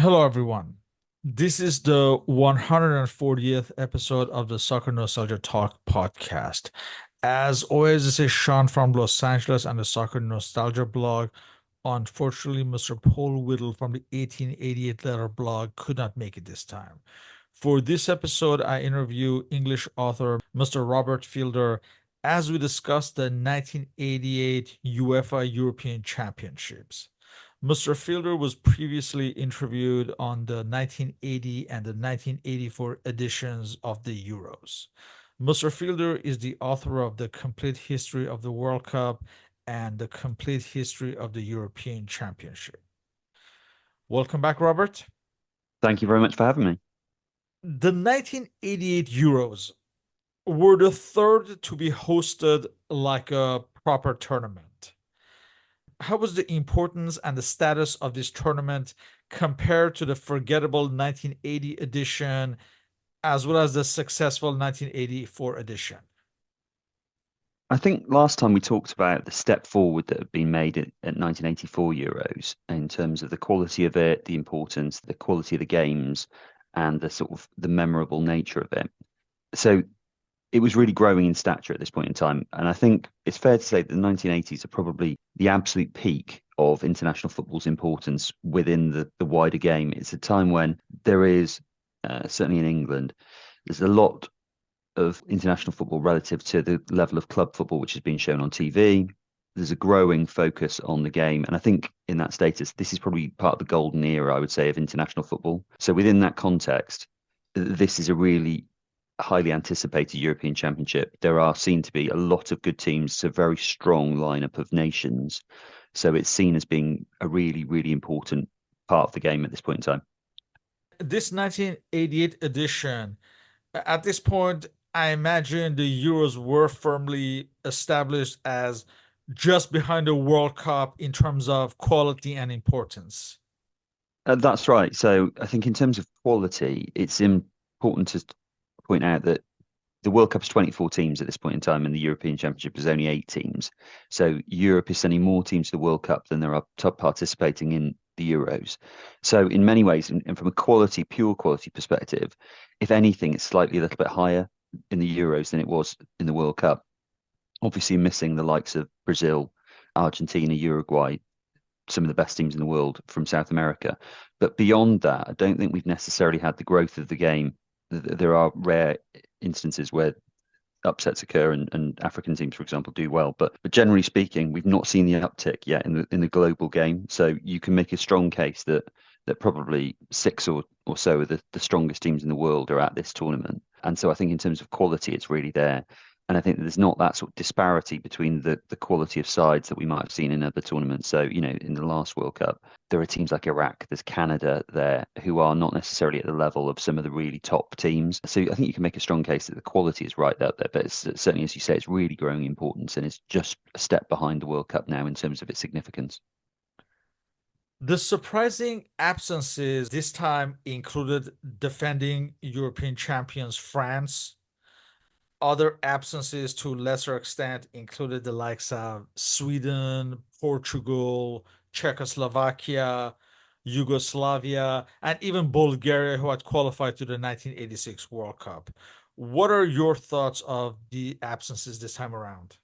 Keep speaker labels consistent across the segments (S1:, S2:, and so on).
S1: Hello, everyone. This is the 140th episode of the Soccer Nostalgia Talk Podcast. As always, this is Sean from Los Angeles and the Soccer Nostalgia blog. Unfortunately, Mr. Paul Whittle from the 1888 letter blog could not make it this time. For this episode, I interview English author Mr. Robert Fielder as we discuss the 1988 UEFA European Championships. Mr. Fielder was previously interviewed on the 1980 and the 1984 editions of the Euros. Mr. Fielder is the author of The Complete History of the World Cup and The Complete History of the European Championship. Welcome back, Robert.
S2: Thank you very much for having me.
S1: The 1988 Euros were the third to be hosted like a proper tournament. How was the importance and the status of this tournament compared to the forgettable 1980 edition as well as the successful 1984 edition?
S2: I think last time we talked about the step forward that had been made at 1984 Euros in terms of the quality of it, the importance, the quality of the games, and the sort of the memorable nature of it. So it was really growing in stature at this point in time. And I think it's fair to say that the 1980s are probably the absolute peak of international football's importance within the wider game. It's a time when there is, certainly in England, there's a lot of international football relative to the level of club football, which has been shown on TV. There's a growing focus on the game. And I think in that status, this is probably part of the golden era, I would say, of international football. So within that context, this is a really highly anticipated European Championship. There are seen to be a lot of good teams. It's a very strong lineup of nations. So it's seen as being a really, really important part of the game at this point in time.
S1: This 1988 edition, at this point, I imagine the Euros were firmly established as just behind the World Cup in terms of quality and importance.
S2: That's right. So I think in terms of quality, it's important to point out that the World Cup is 24 teams at this point in time, and the European Championship is only 8 teams. So Europe is sending more teams to the World Cup than there are participating in the Euros. So in many ways, and from a pure quality perspective, if anything, it's slightly a little bit higher in the Euros than it was in the World Cup. Obviously, missing the likes of Brazil, Argentina, Uruguay, some of the best teams in the world from South America. But beyond that, I don't think we've necessarily had the growth of the game. There are rare instances where upsets occur and African teams, for example, do well. But generally speaking, we've not seen the uptick yet in the global game. So you can make a strong case that probably six or so of the strongest teams in the world are at this tournament. And so I think in terms of quality, it's really there. And I think there's not that sort of disparity between the quality of sides that we might have seen in other tournaments. So, in the last World Cup, there are teams like Iraq, there's Canada there, who are not necessarily at the level of some of the really top teams. So I think you can make a strong case that the quality is right out there. But it's, certainly, as you say, it's really growing in importance and it's just a step behind the World Cup now in terms of its significance.
S1: The surprising absences this time included defending European champions France. Other absences to a lesser extent included the likes of Sweden, Portugal, Czechoslovakia, Yugoslavia, and even Bulgaria, who had qualified to the 1986 World Cup. What are your thoughts of the absences this time around?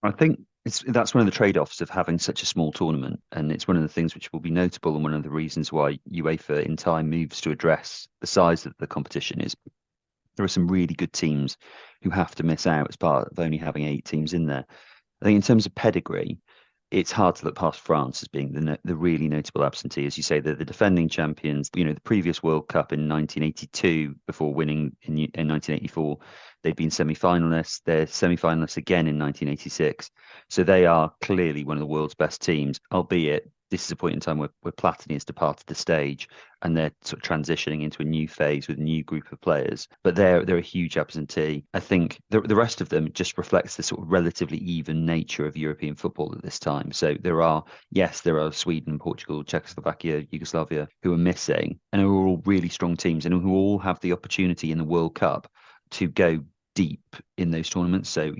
S2: I think that's one of the trade-offs of having such a small tournament, and it's one of the things which will be notable, and one of the reasons why UEFA in time moves to address the size of the competition is there are some really good teams who have to miss out as part of only having 8 teams in there. I think in terms of pedigree, it's hard to look past France as being the really notable absentee. As you say, they're the defending champions. The previous World Cup in 1982, before winning in 1984, they'd been semi-finalists. They're semi-finalists again in 1986. So they are clearly one of the world's best teams, albeit this is a point in time where Platini has departed the stage and they're sort of transitioning into a new phase with a new group of players. But they're a huge absentee. I think the rest of them just reflects the sort of relatively even nature of European football at this time. So there are Sweden, Portugal, Czechoslovakia, Yugoslavia who are missing and who are all really strong teams and who all have the opportunity in the World Cup to go deep in those tournaments. So,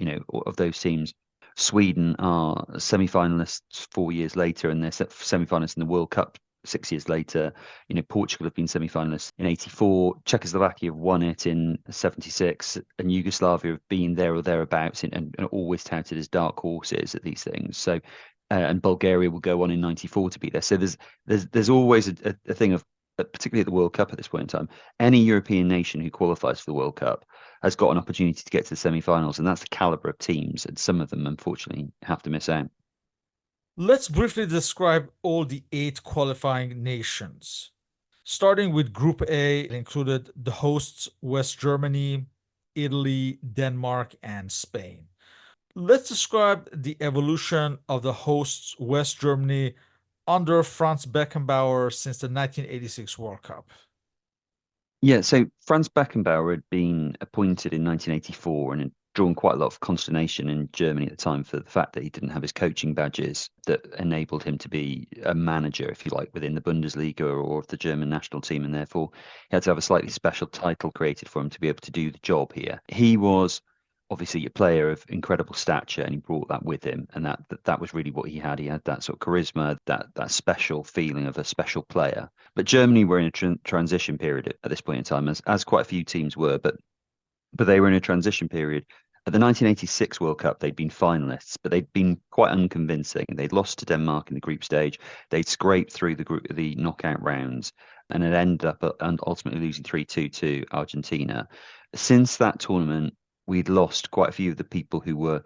S2: of those teams, Sweden are semi-finalists 4 years later, and they're semi-finalists in the World Cup 6 years later. Portugal have been semi-finalists in 84. Czechoslovakia have won it in 76. And Yugoslavia have been there or thereabouts and always touted as dark horses at these things. So, and Bulgaria will go on in 94 to be there. So there's always a thing of, particularly at the World Cup at this point in time, any European nation who qualifies for the World Cup has got an opportunity to get to the semi-finals, and that's the caliber of teams, and some of them unfortunately have to miss out.
S1: Let's briefly describe all the 8 qualifying nations. Starting with Group A, it included the hosts West Germany, Italy, Denmark, and Spain. Let's describe the evolution of the hosts West Germany under Franz Beckenbauer since the 1986 World Cup.
S2: Yeah, so Franz Beckenbauer had been appointed in 1984 and had drawn quite a lot of consternation in Germany at the time for the fact that he didn't have his coaching badges that enabled him to be a manager, if you like, within the Bundesliga or of the German national team, and therefore he had to have a slightly special title created for him to be able to do the job here. He was obviously a player of incredible stature, and he brought that with him, and that was really what he had. He had that sort of charisma, that special feeling of a special player. But Germany were in a transition period at this point in time, as quite a few teams were, but they were in a transition period. At the 1986 World Cup, they'd been finalists, but they'd been quite unconvincing. They'd lost to Denmark in the group stage. They'd scraped through the knockout rounds and had ended up and ultimately losing 3-2 to Argentina. Since that tournament, we'd lost quite a few of the people who were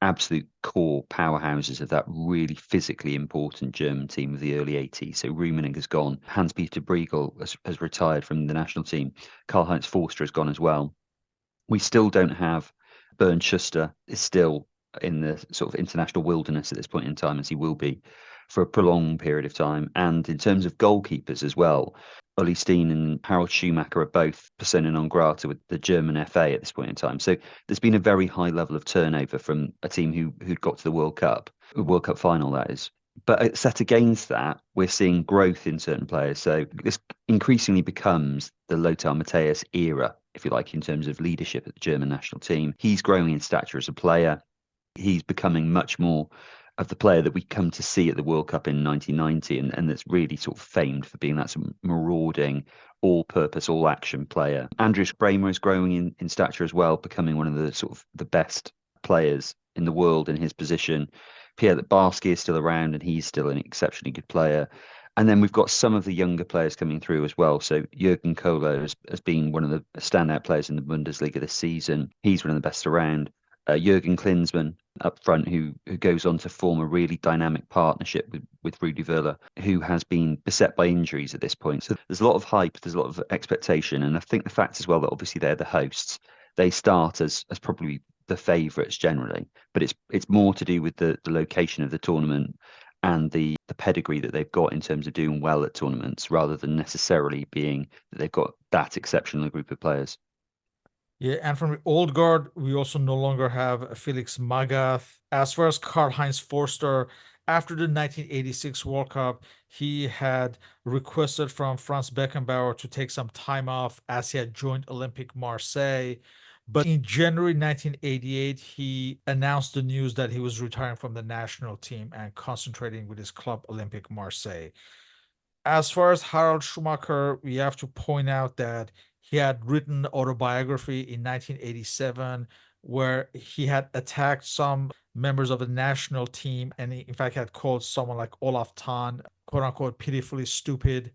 S2: absolute core powerhouses of that really physically important German team of the early 80s. So Rummenigge has gone. Hans-Peter Briegel has retired from the national team. Karl-Heinz Forster has gone as well. We still don't have Bernd Schuster is still in the sort of international wilderness at this point in time, as he will be for a prolonged period of time. And in terms of goalkeepers as well, Uli Steen and Harald Schumacher are both persona non grata with the German FA at this point in time. So there's been a very high level of turnover from a team who'd got to the World Cup final, that is. But set against that, we're seeing growth in certain players. So this increasingly becomes the Lothar Matthäus era, if you like, in terms of leadership at the German national team. He's growing in stature as a player. He's becoming much more of the player that we come to see at the World Cup in 1990, and that's really sort of famed for being that sort of marauding, all-purpose, all-action player. Andreas Bremer is growing in stature as well, becoming one of the sort of the best players in the world in his position. Pierre Barski is still around, and he's still an exceptionally good player. And then we've got some of the younger players coming through as well. So Jurgen Kohler has been one of the standout players in the Bundesliga this season. He's one of the best around. Jurgen Klinsmann up front, who goes on to form a really dynamic partnership with Rudi Völler, who has been beset by injuries at this point. So there's a lot of hype, there's a lot of expectation. And I think the fact as well that obviously they're the hosts, they start as probably the favourites generally, but it's more to do with the location of the tournament and the pedigree that they've got in terms of doing well at tournaments, rather than necessarily being that they've got that exceptional group of players.
S1: Yeah, and from the old guard, we also no longer have Felix Magath. As far as Karl-Heinz Forster, after the 1986 World Cup, he had requested from Franz Beckenbauer to take some time off as he had joined Olympique Marseille. But in January 1988, he announced the news that he was retiring from the national team and concentrating with his club, Olympique Marseille. As far as Harald Schumacher, we have to point out that he had written autobiography in 1987 where he had attacked some members of the national team and he, in fact, had called someone like Olaf Thon, quote unquote, pitifully stupid.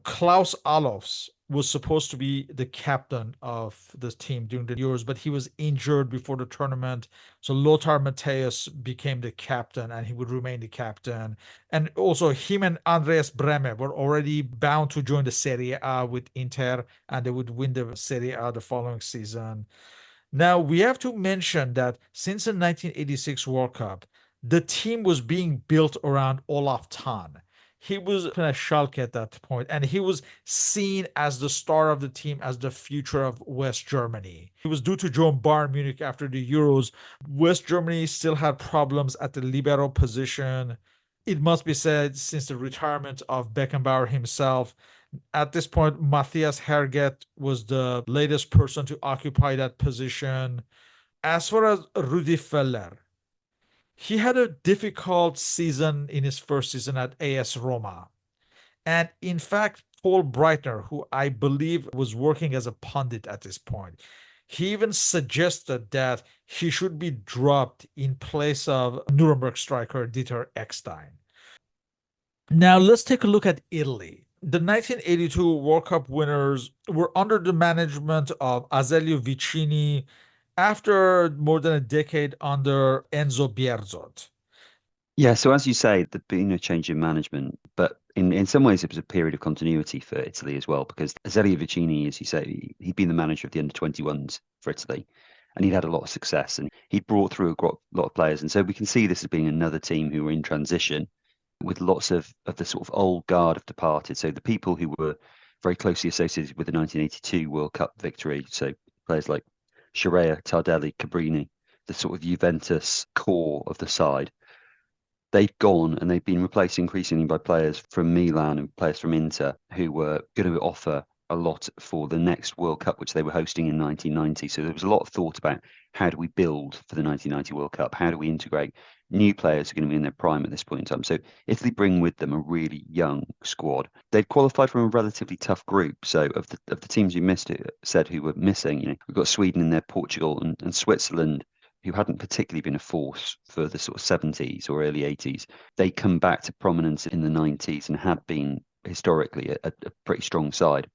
S1: Klaus Allofs was supposed to be the captain of the team during the Euros, but he was injured before the tournament. So Lothar Matthäus became the captain and he would remain the captain. And also him and Andreas Brehme were already bound to join the Serie A with Inter and they would win the Serie A the following season. Now, we have to mention that since the 1986 World Cup, the team was being built around Olaf Thon. He was at Schalke at that point, and he was seen as the star of the team, as the future of West Germany. He was due to join Bayern Munich after the Euros. West Germany still had problems at the libero position. It must be said, since the retirement of Beckenbauer himself, at this point, Matthias Herget was the latest person to occupy that position. As far as Rudi Völler, he had a difficult season in his first season at AS Roma. And in fact, Paul Breitner, who I believe was working as a pundit at this point, he even suggested that he should be dropped in place of Nuremberg striker Dieter Eckstein. Now let's take a look at Italy. The 1982 World Cup winners were under the management of Azeglio Vicini after more than a decade under Enzo Bearzot.
S2: Yeah, so as you say, there's been a change in management, but in some ways it was a period of continuity for Italy as well, because Azeglio Vicini, as you say, he'd been the manager of the under-21s for Italy, and he'd had a lot of success, and he'd brought through a lot of players, and so we can see this as being another team who were in transition, with lots of the sort of old guard have departed. So the people who were very closely associated with the 1982 World Cup victory, so players like Scirea, Tardelli, Cabrini, the sort of Juventus core of the side, they've gone and they've been replaced increasingly by players from Milan and players from Inter who were going to offer a lot for the next World Cup, which they were hosting in 1990. So there was a lot of thought about how do we build for the 1990 World Cup? How do we integrate new players who are going to be in their prime at this point in time? So Italy bring with them a really young squad. They've qualified from a relatively tough group. So of the teams you said who were missing, we've got Sweden in there, Portugal and Switzerland, who hadn't particularly been a force for the sort of 70s or early 80s. They come back to prominence in the 90s and had been historically a pretty strong side.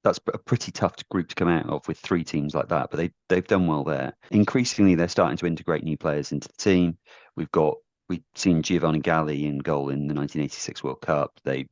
S2: That's a pretty tough group to come out of with three teams like that, but they've done well there. Increasingly, they're starting to integrate new players into the team. We've seen Giovanni Galli in goal in the 1986 World Cup. They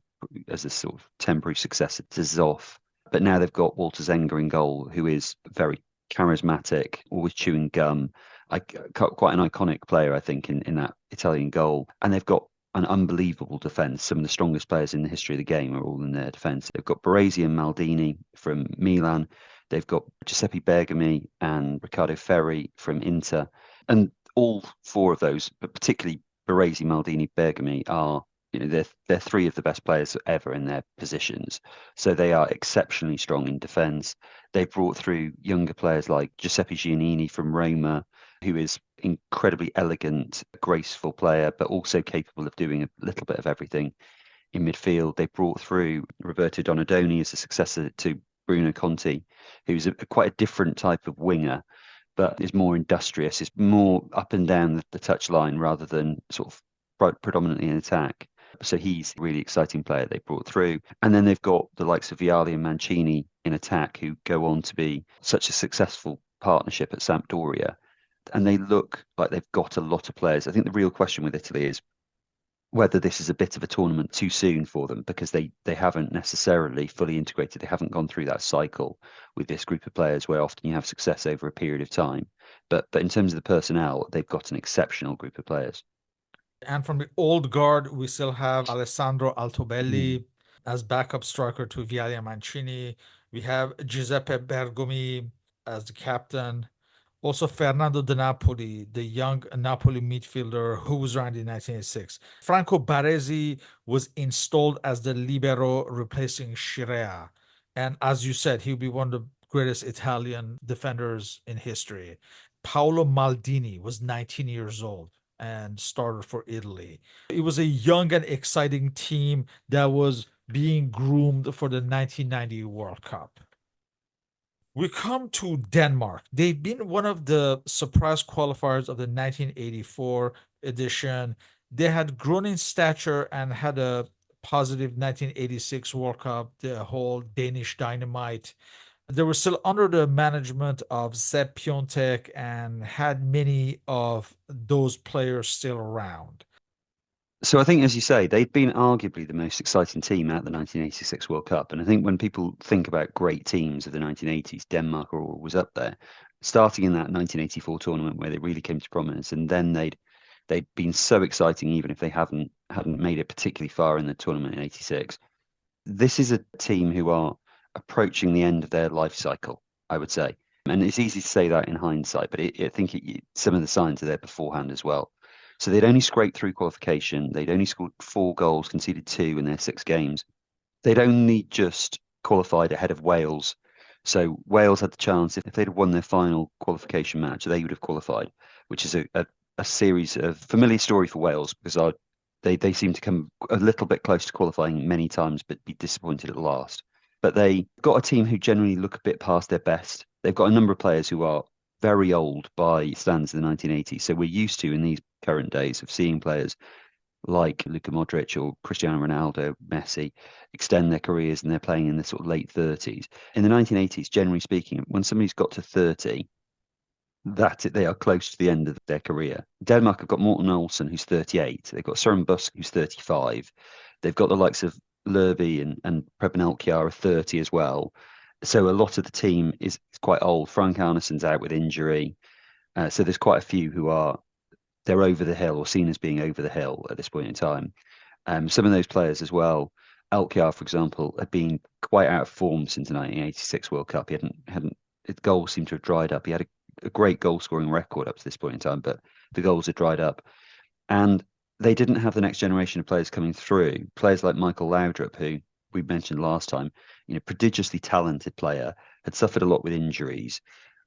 S2: as a sort of temporary successor to Zoff, but now they've got Walter Zenga in goal, who is very charismatic, always chewing gum. Quite an iconic player, I think, in that Italian goal. And they've got an unbelievable defence. Some of the strongest players in the history of the game are all in their defence. They've got Baresi and Maldini from Milan. They've got Giuseppe Bergami and Riccardo Ferri from Inter. And all four of those, but particularly Baresi, Maldini, Bergami, are they're three of the best players ever in their positions. So they are exceptionally strong in defence. They've brought through younger players like Giuseppe Giannini from Roma, who is incredibly elegant, graceful player, but also capable of doing a little bit of everything in midfield. They brought through Roberto Donadoni as a successor to Bruno Conti, who's quite a different type of winger, but is more industrious, is more up and down the touchline rather than sort of predominantly in attack. So he's a really exciting player they brought through. And then they've got the likes of Vialli and Mancini in attack, who go on to be such a successful partnership at Sampdoria. And they look like they've got a lot of players. I think the real question with Italy is whether this is a bit of a tournament too soon for them, because they haven't necessarily fully integrated. They haven't gone through that cycle with this group of players where often you have success over a period of time. But in terms of the personnel, they've got an exceptional group of players.
S1: And from the old guard, we still have Alessandro Altobelli as backup striker to Vialli and Mancini. We have Giuseppe Bergomi as the captain. Also, Fernando De Napoli, the young Napoli midfielder who was around in 1986. Franco Baresi was installed as the libero, replacing Scirea. And as you said, he'll be one of the greatest Italian defenders in history. Paolo Maldini was 19 years old and started for Italy. It was a young and exciting team that was being groomed for the 1990 World Cup. We come to Denmark. They've been one of the surprise qualifiers of the 1984 edition. They had grown in stature and had a positive 1986 World Cup, the whole Danish dynamite. They were still under the management of Sepp Piontek and had many of those players still around.
S2: So I think, as you say, they've been arguably the most exciting team at the 1986 World Cup. And I think when people think about great teams of the 1980s, Denmark was up there, starting in that 1984 tournament where they really came to prominence. And then they'd been so exciting, even if they hadn't made it particularly far in the tournament in 86. This is a team who are approaching the end of their life cycle, I would say. And it's easy to say that in hindsight, but I think some of the signs are there beforehand as well. So they'd only scraped through qualification. They'd only scored 4 goals, conceded 2 in their 6 games. They'd only just qualified ahead of Wales. So Wales had the chance, if they'd have won their final qualification match, they would have qualified, which is a series of familiar story for Wales, because They seem to come a little bit close to qualifying many times, but be disappointed at last. But they got a team who generally look a bit past their best. They've got a number of players who are very old by standards of the 1980s. So we're used to in these current days of seeing players like Luka Modric or Cristiano Ronaldo, Messi, extend their careers and they're playing in the sort of late 30s. In the 1980s, generally speaking, when somebody's got to 30, that they are close to the end of their career. Denmark have got Morten Olsen, who's 38. They've got Søren Busk, who's 35. They've got the likes of Lerby and Preben Elkjær are 30 as well. So a lot of the team is quite old. Frank Arneson's out with injury. So there's quite a few who are they're over the hill or seen as being over the hill at this point in time. Some of those players as well. Elkjær, for example, had been quite out of form since the 1986 World Cup. He hadn't his goals seemed to have dried up. He had a great goal scoring record up to this point in time, but the goals had dried up. And they didn't have the next generation of players coming through. Players like Michael Laudrup, who we mentioned last time, prodigiously talented player, had suffered a lot with injuries.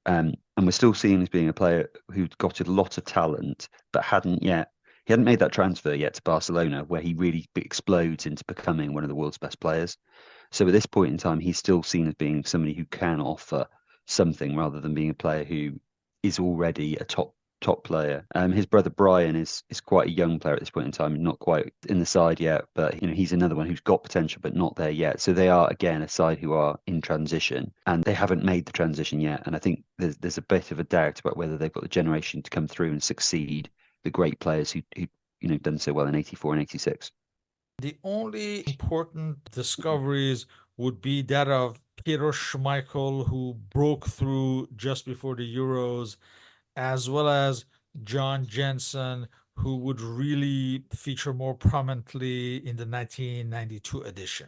S2: And we're still seeing as being a player who'd got a lot of talent, but he hadn't made that transfer yet to Barcelona, where he really explodes into becoming one of the world's best players. So at this point in time, he's still seen as being somebody who can offer something rather than being a player who is already a top player. His brother Brian is quite a young player at this point in time, not quite in the side yet, but he's another one who's got potential but not there yet. So they are again a side who are in transition and they haven't made the transition yet. And I think there's a bit of a doubt about whether they've got the generation to come through and succeed the great players who done so well in 84 and 86.
S1: The only important discoveries would be that of Peter Schmeichel, who broke through just before the Euros, as well as John Jensen, who would really feature more prominently in the 1992 edition.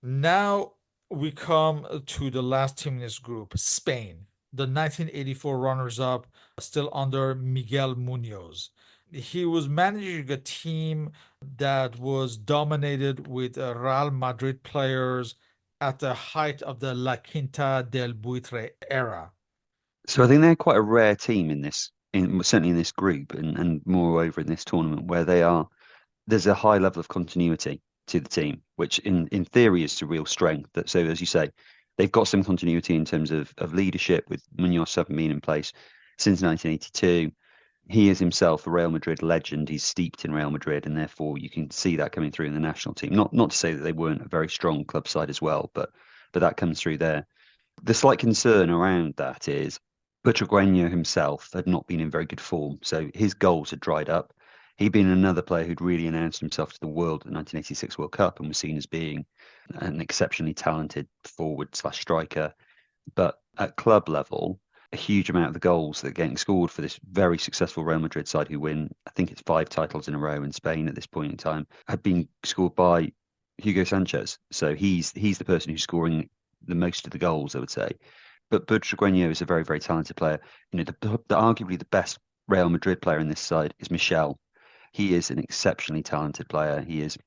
S1: Now we come to the last team in this group, Spain, the 1984 runners-up, still under Miguel Munoz. He was managing a team that was dominated with Real Madrid players at the height of the La Quinta del Buitre era.
S2: So I think they're quite a rare team certainly in this group and moreover in this tournament where there's a high level of continuity to the team, which in theory is a real strength. So as you say, they've got some continuity in terms of leadership with Munoz having been in place since 1982. He is himself a Real Madrid legend. He's steeped in Real Madrid, and therefore you can see that coming through in the national team. Not to say that they weren't a very strong club side as well, but that comes through there. The slight concern around that is Butragueño himself had not been in very good form, so his goals had dried up. He'd been another player who'd really announced himself to the world at the 1986 World Cup and was seen as being an exceptionally talented forward/striker. But at club level, a huge amount of the goals that are getting scored for this very successful Real Madrid side who win, I think it's 5 titles in a row in Spain at this point in time, have been scored by Hugo Sanchez. So he's the person who's scoring the most of the goals, I would say. But Butragueño is a very, very talented player. Arguably the best Real Madrid player in this side is Michel. He is an exceptionally talented player. He is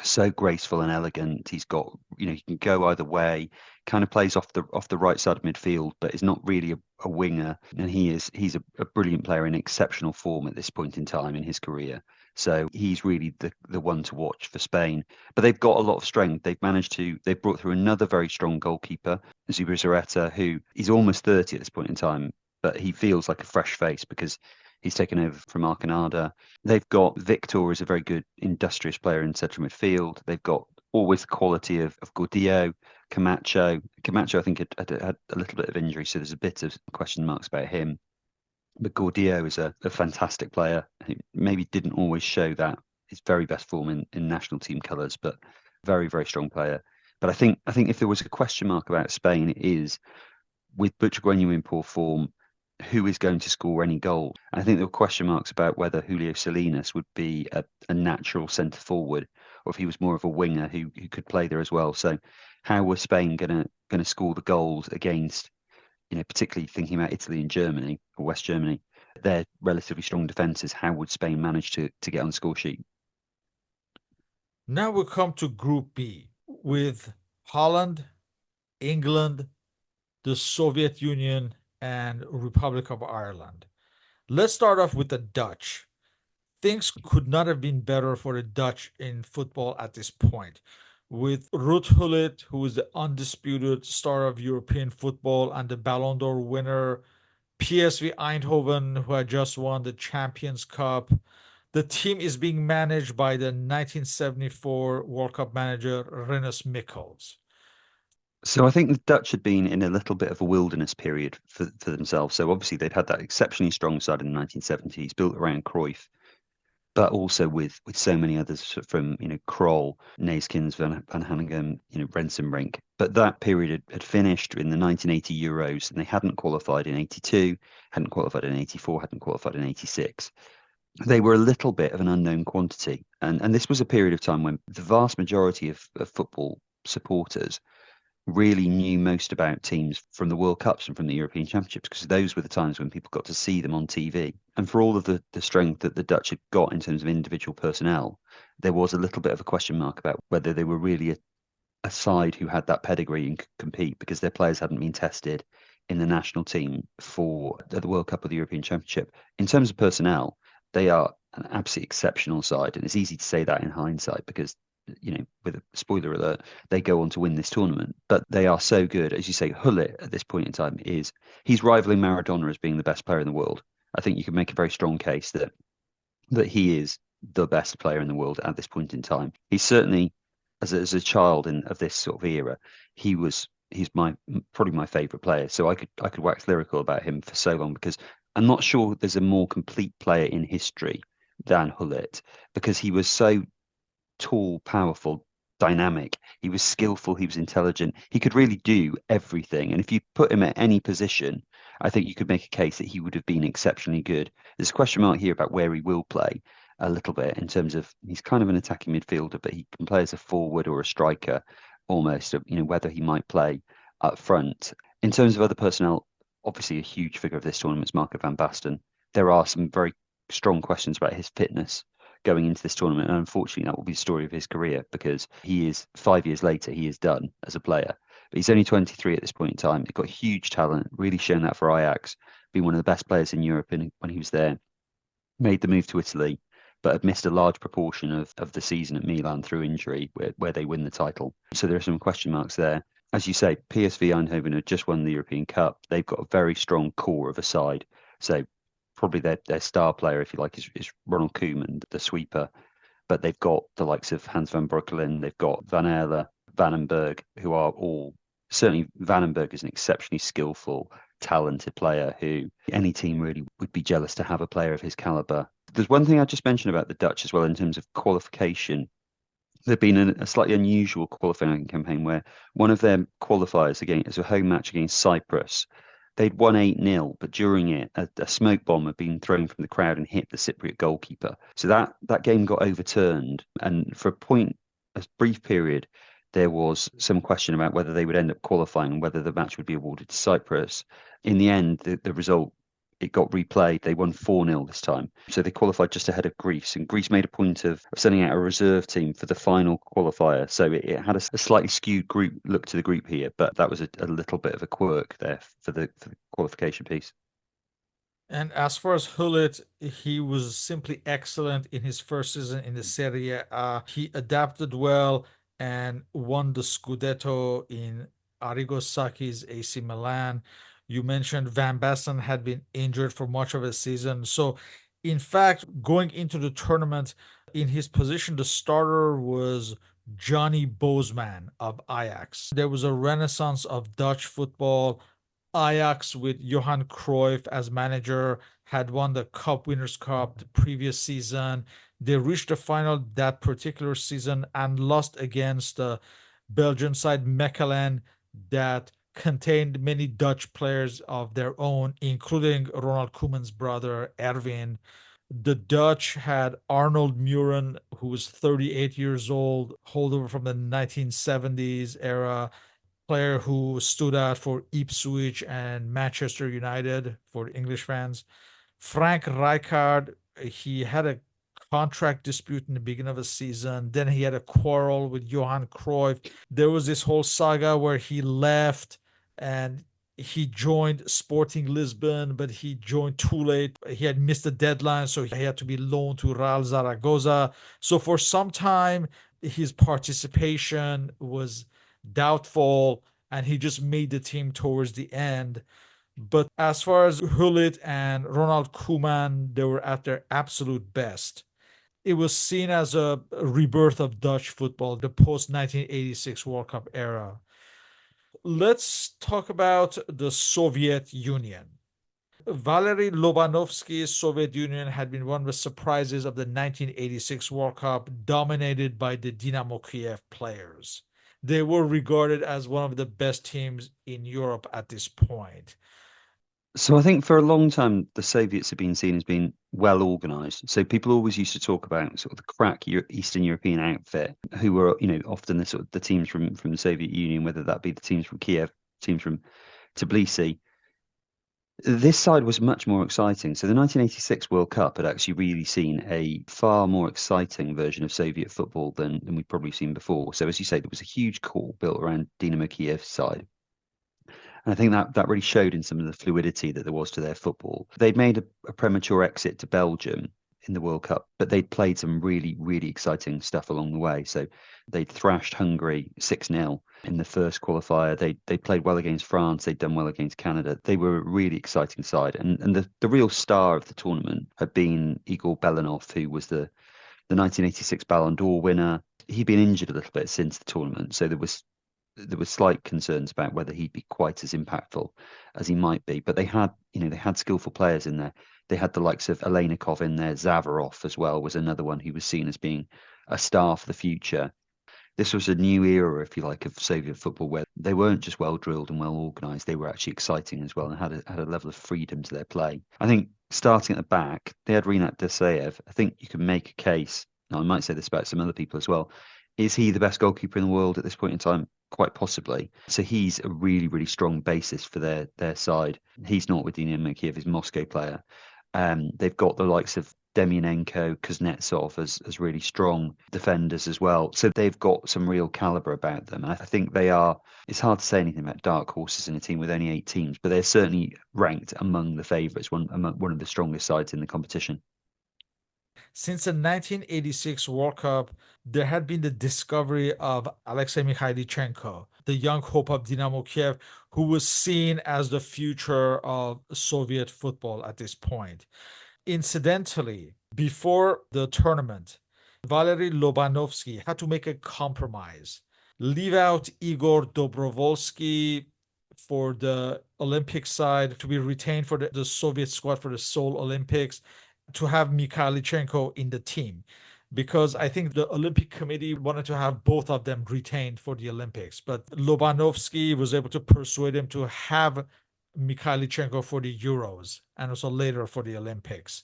S2: so graceful and elegant. He's got, he can go either way. Kind of plays off the right side of midfield, but is not really a winger. And he's a brilliant player in exceptional form at this point in time in his career. So he's really the one to watch for Spain. But they've got a lot of strength. They've brought through another very strong goalkeeper, Zubizarreta, who is almost 30 at this point in time, but he feels like a fresh face because he's taken over from Arcanada. They've got Victor as a very good industrious player in central midfield. They've got always the quality of Gordillo, Camacho. Camacho, I think, had a little bit of injury, so there's a bit of question marks about him. But Gordillo is a fantastic player who maybe didn't always show that his very best form in national team colours, but very, very strong player. But I think if there was a question mark about Spain, it is with Butragueño in poor form, who is going to score any goal? And I think there were question marks about whether Julio Salinas would be a natural centre forward, or if he was more of a winger who could play there as well. So, how were Spain going to score the goals against, particularly thinking about Italy and Germany or West Germany, their relatively strong defences? How would Spain manage to get on the score sheet?
S1: Now we come to Group B with Holland, England, the Soviet Union, and Republic of Ireland. Let's start off with the Dutch. things could not have been better for the Dutch in football at this point. With Ruud Gullit, who is the undisputed star of European football and the Ballon d'Or winner, PSV Eindhoven, who had just won the Champions Cup. The team is being managed by the 1974 World Cup manager Rinus Michels.
S2: So I think the Dutch had been in a little bit of a wilderness period for themselves. So obviously they'd had that exceptionally strong side in the 1970s, built around Cruyff, but also with so many others from, Krol, Neeskens, Van Hanegem, Rensenbrink. But that period had finished in the 1980 Euros, and they hadn't qualified in 82, hadn't qualified in 84, hadn't qualified in 86. They were a little bit of an unknown quantity. And this was a period of time when the vast majority of football supporters really knew most about teams from the World Cups and from the European Championships, because those were the times when people got to see them on TV. And for all of the strength that the Dutch had got in terms of individual personnel, there was a little bit of a question mark about whether they were really a side who had that pedigree and could compete, because their players hadn't been tested in the national team for the World Cup or the European Championship. In terms of personnel, they are an absolutely exceptional side. And it's easy to say that in hindsight because, with a spoiler alert, they go on to win this tournament. But they are so good. As you say, Gullit at this point in time he's rivaling Maradona as being the best player in the world. I think you can make a very strong case that he is the best player in the world at this point in time. He's certainly, as a child of this sort of era, he's probably my favorite player. So I could wax lyrical about him for so long, because I'm not sure there's a more complete player in history than Gullit, because he was so tall, powerful, dynamic. He was skillful. He was intelligent. He could really do everything. And if you put him at any position, I think you could make a case that he would have been exceptionally good. There's a question mark here about where he will play a little bit, in terms of he's kind of an attacking midfielder, but he can play as a forward or a striker almost, whether he might play up front. In terms of other personnel, obviously a huge figure of this tournament is Marco van Basten. There are some very strong questions about his fitness going into this tournament, and unfortunately that will be the story of his career, because he is 5 years later, he is done as a player. But he's only 23 at this point in time. He's got huge talent, really shown that for Ajax, being one of the best players in Europe when he was there. Made the move to Italy, but had missed a large proportion of the season at Milan through injury, where they win the title. So there are some question marks there. As you say, PSV Eindhoven have just won the European Cup. They've got a very strong core of a side. So probably their star player, if you like, is Ronald Koeman, the sweeper. But they've got the likes of Hans van Breukelen, they've got Van Erle, Vandenberg, who are all, certainly Vandenberg is an exceptionally skillful, talented player who any team really would be jealous to have a player of his caliber. There's one thing I just mentioned about the Dutch as well in terms of qualification. There'd been a slightly unusual qualifying campaign where one of their qualifiers as a home match against Cyprus, they'd won 8-0, but during it, a smoke bomb had been thrown from the crowd and hit the Cypriot goalkeeper. So that game got overturned. And for a brief period, there was some question about whether they would end up qualifying and whether the match would be awarded to Cyprus. In the end, the result, it got replayed. They won 4-0 this time. So they qualified just ahead of Greece. And Greece made a point of sending out a reserve team for the final qualifier. So it had a slightly skewed group look to the group here, but that was a little bit of a quirk there for the qualification piece.
S1: And as far as Gullit, he was simply excellent in his first season in the Serie A. He adapted well and won the Scudetto in Arrigo Sacchi's AC Milan. You mentioned Van Basten had been injured for much of the season. So, in fact, going into the tournament, in his position, the starter was Johnny Bozeman of Ajax. There was a renaissance of Dutch football. Ajax, with Johan Cruyff as manager, had won the Cup Winners' Cup the previous season. They reached the final that particular season and lost against the Belgian side Mechelen, that contained many Dutch players of their own, including Ronald Koeman's brother Erwin. The Dutch had Arnold Muren, who was 38 years old, holdover from the 1970s era, player who stood out for Ipswich and Manchester United for English fans. Frank Rijkaard, he had a contract dispute in the beginning of the season. Then he had a quarrel with Johan Cruyff. There was this whole saga where he left and He joined Sporting Lisbon, but he joined too late. He had missed the deadline, so he had to be loaned to Real Zaragoza. So for some time, his participation was doubtful, and he just made the team towards the end. But as far as Hullit and Ronald Koeman, they were at their absolute best. It was seen as a rebirth of Dutch football, the post 1986 World Cup era. Let's talk about the Soviet Union. Valery Lobanovsky's Soviet Union had been one of the surprises of the 1986 World Cup, dominated by the Dynamo Kiev players. They were regarded as one of the best teams in Europe at this point.
S2: So I think for a long time, the Soviets have been seen as being well organized. So people always used to talk about sort of the crack Eastern European outfit, who were, often the sort of the teams from the Soviet Union, whether that be the teams from Kiev, teams from Tbilisi. This side was much more exciting. So the 1986 World Cup had actually really seen a far more exciting version of Soviet football than we'd probably seen before. So as you say, there was a huge core built around Dynamo Kiev's side. And I think that really showed in some of the fluidity that there was to their football. They'd made a premature exit to Belgium in the World Cup, but they'd played some really, really exciting stuff along the way. So they'd thrashed Hungary 6-0 in the first qualifier. They played well against France. They'd done well against Canada. They were a really exciting side. And the real star of the tournament had been Igor Belanov, who was the 1986 Ballon d'Or winner. He'd been injured a little bit since the tournament, so there were slight concerns about whether he'd be quite as impactful as he might be. But they had skillful players in there. They had the likes of Alenikov in there. Zavarov as well was another one who was seen as being a star for the future. This was a new era, if you like, of Soviet football where they weren't just well drilled and well organised. They were actually exciting as well and had a level of freedom to their play. I think starting at the back, they had Rinat Desaev. I think you can make a case. Now, I might say this about some other people as well. Is he the best goalkeeper in the world at this point in time? Quite possibly. So he's a really, really strong basis for their side. He's not with Dynamo Kiev, he's a Moscow player. They've got the likes of Demianenko, Kuznetsov as really strong defenders as well. So they've got some real caliber about them. And I think they are, it's hard to say anything about dark horses in a team with only 8 teams, but they're certainly ranked among the favourites, one of the strongest sides in the competition.
S1: Since the 1986 World Cup, there had been the discovery of Alexei Mikhailichenko, the young hope of Dynamo Kiev, who was seen as the future of Soviet football at this point. Incidentally, before the tournament, Valery Lobanovsky had to make a compromise, leave out Igor Dobrovolsky for the Olympic side to be retained for the Soviet squad for the Seoul Olympics, to have Mikhailichenko in the team, because I think the Olympic Committee wanted to have both of them retained for the Olympics. But Lobanovsky was able to persuade him to have Mikhailichenko for the Euros and also later for the Olympics.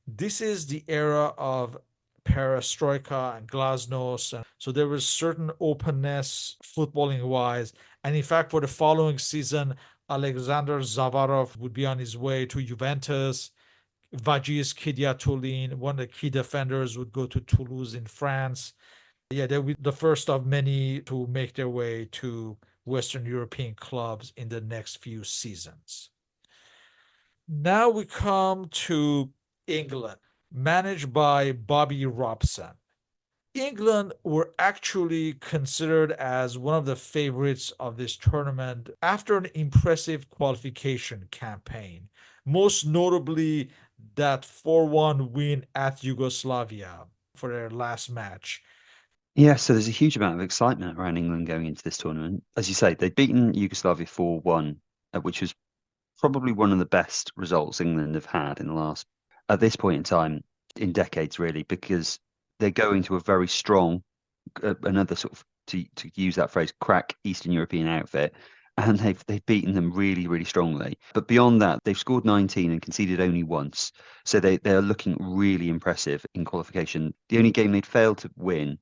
S1: This is the era of perestroika and glasnost. And so there was certain openness footballing wise. And in fact, for the following season, Alexander Zavarov would be on his way to Juventus. Vagis Kidiatulin, one of the key defenders, would go to Toulouse in France. Yeah, they'll be the first of many to make their way to Western European clubs in the next few seasons. Now we come to England, managed by Bobby Robson. England were actually considered as one of the favorites of this tournament after an impressive qualification campaign, most notably that 4-1 win at Yugoslavia for their last match.
S2: Yeah, so there's a huge amount of excitement around England going into this tournament. As you say, they'd beaten Yugoslavia 4-1, which was probably one of the best results England have had in the last, at this point in time, in decades, really, because they're going to a very strong, another sort of, to use that phrase, crack Eastern European outfit. And they've beaten them really, really strongly. But beyond that, they've scored 19 and conceded only once. So they are looking really impressive in qualification. The only game they'd failed to win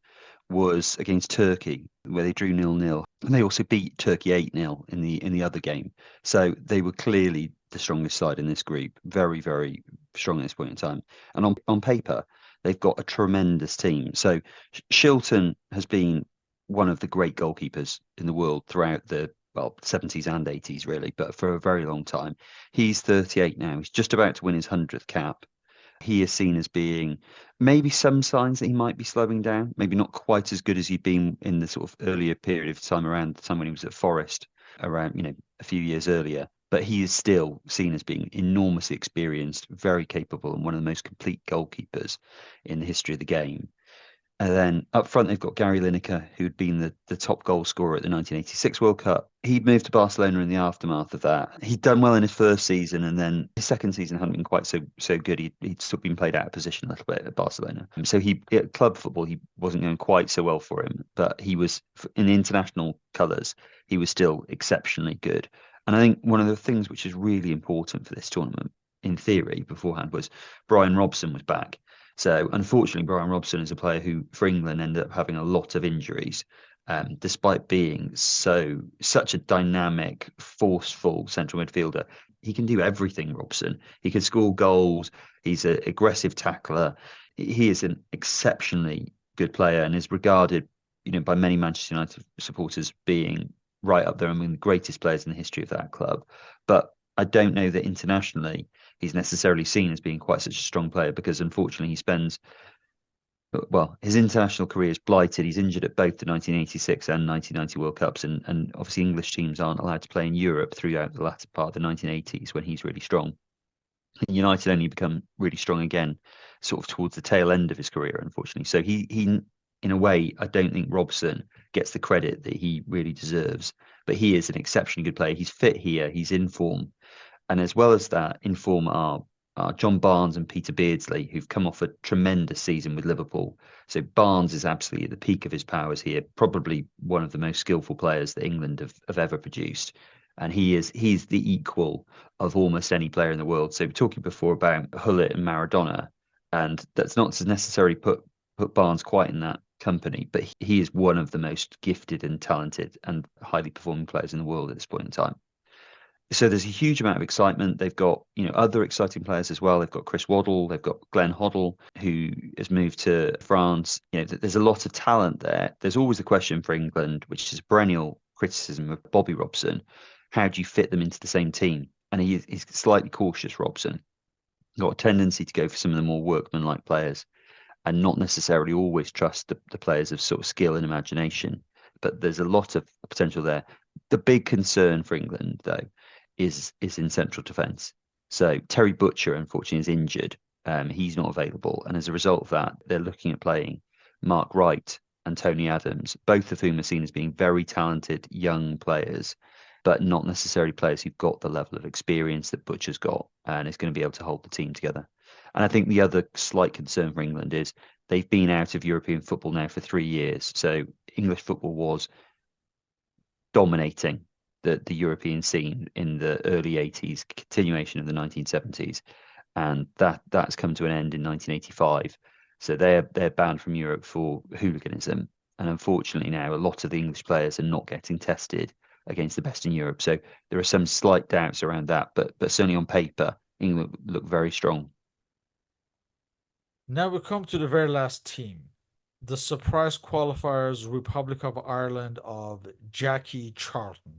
S2: was against Turkey, where they drew 0-0. And they also beat Turkey 8-0 in the other game. So they were clearly the strongest side in this group. Very, very strong at this point in time. And on paper, they've got a tremendous team. So Shilton has been one of the great goalkeepers in the world throughout the well, 70s and 80s, really, but for a very long time. He's 38 now. He's just about to win his 100th cap. He is seen as being maybe some signs that he might be slowing down, maybe not quite as good as he'd been in the sort of earlier period of time around the time when he was at Forest, around, a few years earlier. But he is still seen as being enormously experienced, very capable, and one of the most complete goalkeepers in the history of the game. And then up front, they've got Gary Lineker, who'd been the top goal scorer at the 1986 World Cup. He'd moved to Barcelona in the aftermath of that. He'd done well in his first season, and then his second season hadn't been quite so good. He'd still been played out of position a little bit at Barcelona. So at club football, he wasn't going quite so well for him, but he was in the international colours. He was still exceptionally good. And I think one of the things which is really important for this tournament, in theory, beforehand, was Brian Robson was back. So unfortunately, Brian Robson is a player who, for England, ended up having a lot of injuries, despite being such a dynamic, forceful central midfielder. He can do everything, Robson. He can score goals. He's an aggressive tackler. He is an exceptionally good player and is regarded, by many Manchester United supporters being right up there among the greatest players in the history of that club. But I don't know that internationally he's necessarily seen as being quite such a strong player because unfortunately his international career is blighted. He's injured at both the 1986 and 1990 World Cups, and obviously English teams aren't allowed to play in Europe throughout the latter part of the 1980s when he's really strong. And United only become really strong again sort of towards the tail end of his career, unfortunately. So he in a way, I don't think Robson gets the credit that he really deserves, but he is an exceptionally good player. He's fit here, he's in form. And as well as that, in form are John Barnes and Peter Beardsley, who've come off a tremendous season with Liverpool. So Barnes is absolutely at the peak of his powers here, probably one of the most skillful players that England have ever produced. And he's the equal of almost any player in the world. So we're talking before about Hullet and Maradona, and that's not to necessarily put Barnes quite in that company, but he is one of the most gifted and talented and highly performing players in the world at this point in time. So there's a huge amount of excitement. They've got, other exciting players as well. They've got Chris Waddle, they've got Glenn Hoddle, who has moved to France. There's a lot of talent there. There's always a question for England, which is a perennial criticism of Bobby Robson. How do you fit them into the same team? And he's slightly cautious, Robson. Got a tendency to go for some of the more workmanlike players and not necessarily always trust the players of sort of skill and imagination. But there's a lot of potential there. The big concern for England, though, is in central defence. So Terry Butcher, unfortunately, is injured. He's not available. And as a result of that, they're looking at playing Mark Wright and Tony Adams, both of whom are seen as being very talented young players, but not necessarily players who've got the level of experience that Butcher's got and is going to be able to hold the team together. And I think the other slight concern for England is they've been out of European football now for 3 years. So English football was dominating the European scene in the early 80s, continuation of the 1970s. And that's come to an end in 1985. So they're banned from Europe for hooliganism. And unfortunately now a lot of the English players are not getting tested against the best in Europe. So there are some slight doubts around that, but certainly on paper, England look very strong.
S1: Now we come to the very last team, the surprise qualifiers Republic of Ireland of Jackie Charlton.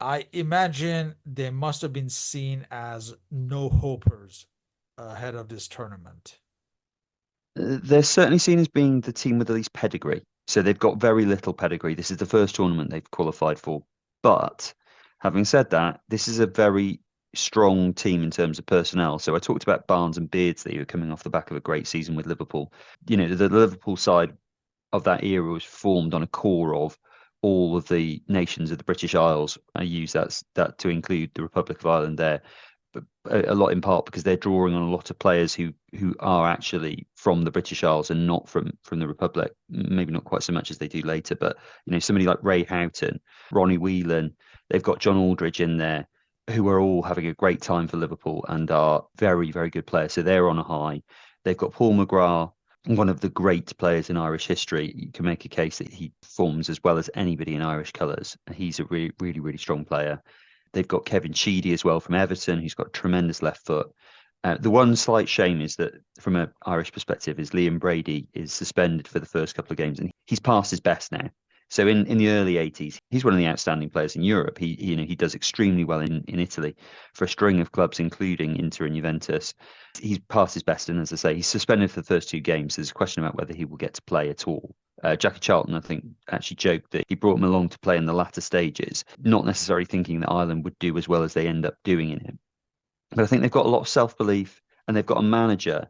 S1: I imagine they must have been seen as no hopers ahead of this tournament.
S2: They're certainly seen as being the team with the least pedigree. So they've got very little pedigree. This is the first tournament they've qualified for. But having said that, this is a very strong team in terms of personnel. So I talked about Barnes and Beardsley, who are coming off the back of a great season with Liverpool. The Liverpool side of that era was formed on a core of all of the nations of the British Isles. I use that to include the Republic of Ireland there, but a lot in part because they're drawing on a lot of players who are actually from the British Isles and not from the Republic. Maybe not quite so much as they do later, but somebody like Ray Houghton, Ronnie Whelan, they've got John Aldridge in there, who are all having a great time for Liverpool and are very, very good players. So they're on a high. They've got Paul McGrath, one of the great players in Irish history. You can make a case that he performs as well as anybody in Irish colours. He's a really, really, really strong player. They've got Kevin Sheedy as well from Everton, who's got tremendous left foot. The one slight shame is that, from an Irish perspective, is Liam Brady is suspended for the first couple of games, and he's past his best now. So in the early 80s, he's one of the outstanding players in Europe. He does extremely well in Italy for a string of clubs, including Inter and Juventus. He's past his best, and as I say, he's suspended for the first two games. There's a question about whether he will get to play at all. Jackie Charlton, I think, actually joked that he brought him along to play in the latter stages, not necessarily thinking that Ireland would do as well as they end up doing in him. But I think they've got a lot of self-belief, and they've got a manager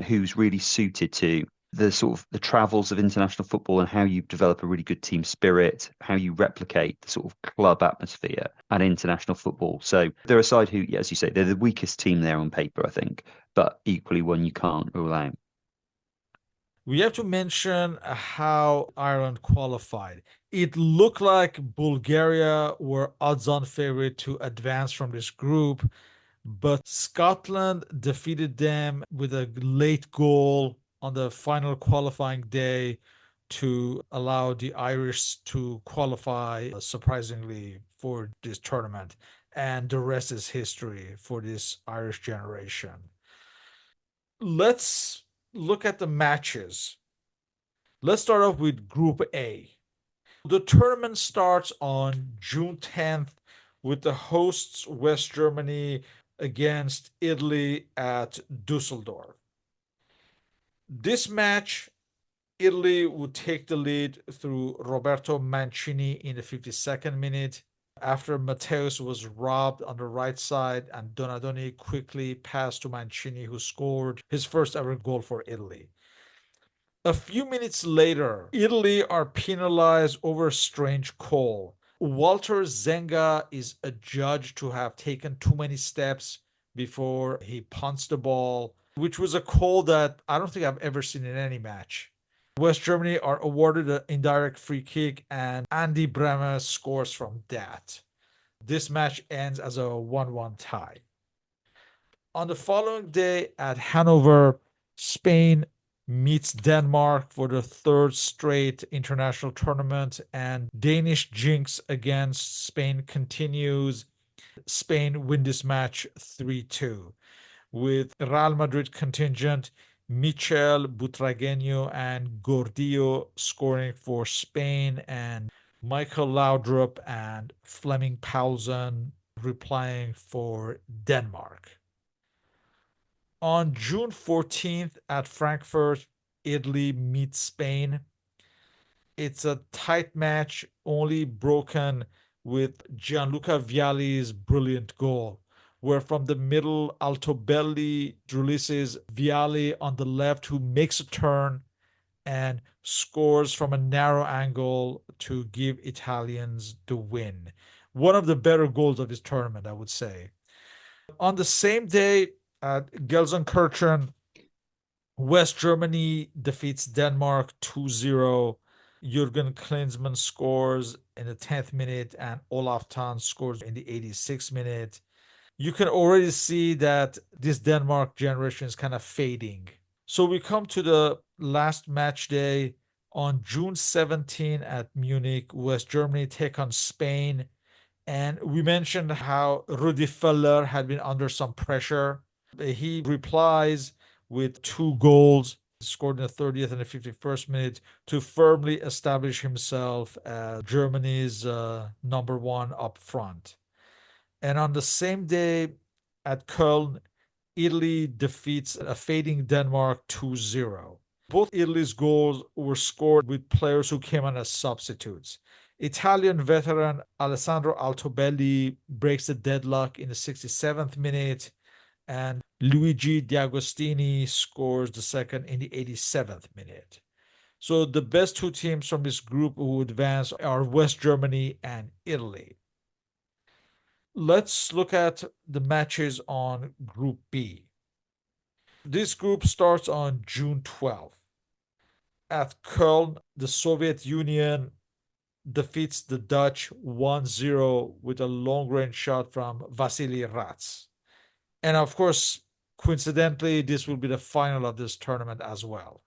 S2: who's really suited to the sort of the travels of international football and how you develop a really good team spirit, how you replicate the sort of club atmosphere at international football. So they're a side who, as you say, they're the weakest team there on paper, I think, but equally one you can't rule out.
S1: We have to mention how Ireland qualified. It looked like Bulgaria were odds-on favorite to advance from this group, but Scotland defeated them with a late goal on the final qualifying day to allow the Irish to qualify surprisingly for this tournament. And the rest is history for this Irish generation. Let's look at the matches. Let's start off with Group A. The tournament starts on June 10th with the hosts West Germany against Italy at Dusseldorf. This match, Italy would take the lead through Roberto Mancini in the 52nd minute. After Matteus was robbed on the right side and Donadoni quickly passed to Mancini, who scored his first ever goal for Italy. A few minutes later, Italy are penalized over a strange call. Walter Zenga is adjudged to have taken too many steps before he punts the ball, which was a call that I don't think I've ever seen in any match. West Germany are awarded an indirect free kick, and Andy Bremer scores from that. This match ends as a 1-1 tie. On the following day at Hanover, Spain meets Denmark for the third straight international tournament, and Danish jinx against Spain continues. Spain win this match 3-2 with Real Madrid contingent Michel Butragueño and Gordillo scoring for Spain, and Michael Laudrup and Fleming Paulsen replying for Denmark. On June 14th at Frankfurt, Italy meets Spain. It's a tight match, only broken with Gianluca Vialli's brilliant goal, where from the middle, Altobelli releases Vialli on the left, who makes a turn and scores from a narrow angle to give Italians the win. One of the better goals of this tournament, I would say. On the same day at Gelsenkirchen, West Germany defeats Denmark 2-0. Jürgen Klinsmann scores in the 10th minute and Olaf Thon scores in the 86th minute. You can already see that this Denmark generation is kind of fading. So we come to the last match day on June 17 at Munich. West Germany take on Spain. And we mentioned how Rudi Völler had been under some pressure. He replies with two goals scored in the 30th and the 51st minute to firmly establish himself as Germany's number one up front. And on the same day at Köln, Italy defeats a fading Denmark 2-0. Both Italy's goals were scored with players who came on as substitutes. Italian veteran Alessandro Altobelli breaks the deadlock in the 67th minute, and Luigi D'Agostini scores the second in the 87th minute. So the best two teams from this group who advance are West Germany and Italy. Let's look at the matches on Group B. This group starts on June 12th. At Köln, the Soviet Union defeats the Dutch 1-0 with a long-range shot from Vasily Ratz. And of course, coincidentally, this will be the final of this tournament as well.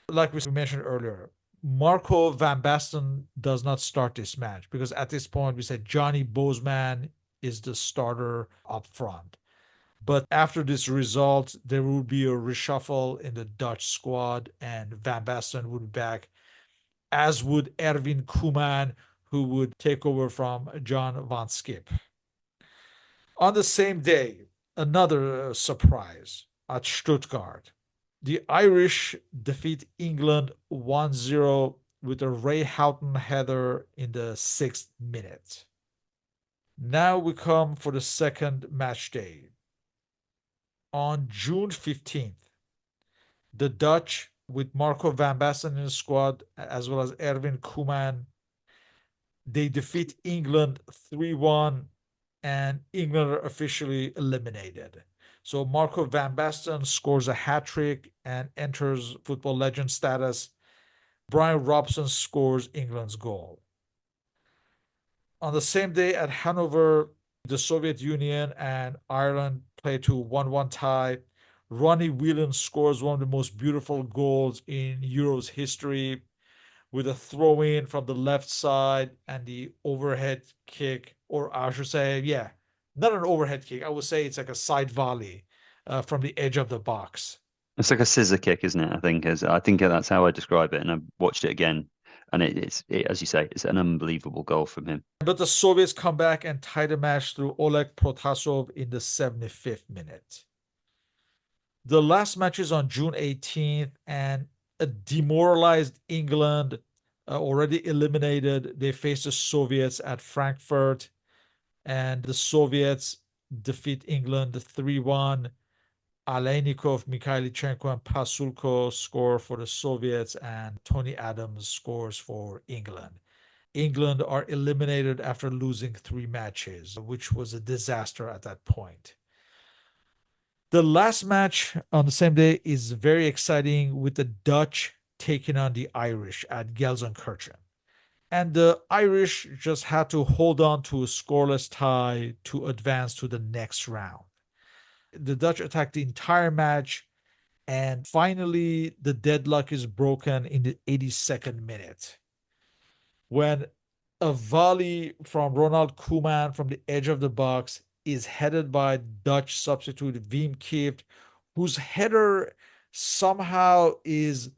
S1: Like we mentioned earlier, Marco van Basten does not start this match because at this point we said Johnny Bozeman is the starter up front. But after this result, there will be a reshuffle in the Dutch squad, and Van Basten will be back as would Erwin Koeman, who would take over from John Van Skip. On the same day, another surprise at Stuttgart. The Irish defeat England 1-0 with a Ray Houghton header in the 6th minute. Now we come for the second match day. On June 15th, the Dutch, with Marco van Basten in the squad, as well as Erwin Koeman, they defeat England 3-1, and England are officially eliminated. So Marco van Basten scores a hat trick and enters football legend status. Brian Robson scores England's goal. On the same day at Hanover, the Soviet Union and Ireland play to 1-1 tie. Ronnie Whelan scores one of the most beautiful goals in Euros history with a throw in from the left side and the overhead kick, or I should say, yeah, not an overhead kick. I would say it's like a side volley from the edge of the box.
S2: It's like a scissor kick, isn't it? I think that's how I describe it. And I watched it again, and as you say, it's an unbelievable goal from him.
S1: But the Soviets come back and tie the match through Oleg Protasov in the 75th minute. The last match is on June 18th, and a demoralized England, already eliminated, they face the Soviets at Frankfurt, and the Soviets defeat England 3-1. Aleinikov, Mikhailichenko, and Pasulko score for the Soviets, and Tony Adams scores for England. England are eliminated after losing 3 matches, which was a disaster at that point. The last match on the same day is very exciting, with the Dutch taking on the Irish at Gelsenkirchen. And the Irish just had to hold on to a scoreless tie to advance to the next round. The Dutch attacked the entire match, and finally the deadlock is broken in the 82nd minute when a volley from Ronald Koeman from the edge of the box is headed by Dutch substitute Wim Kieft, whose header somehow is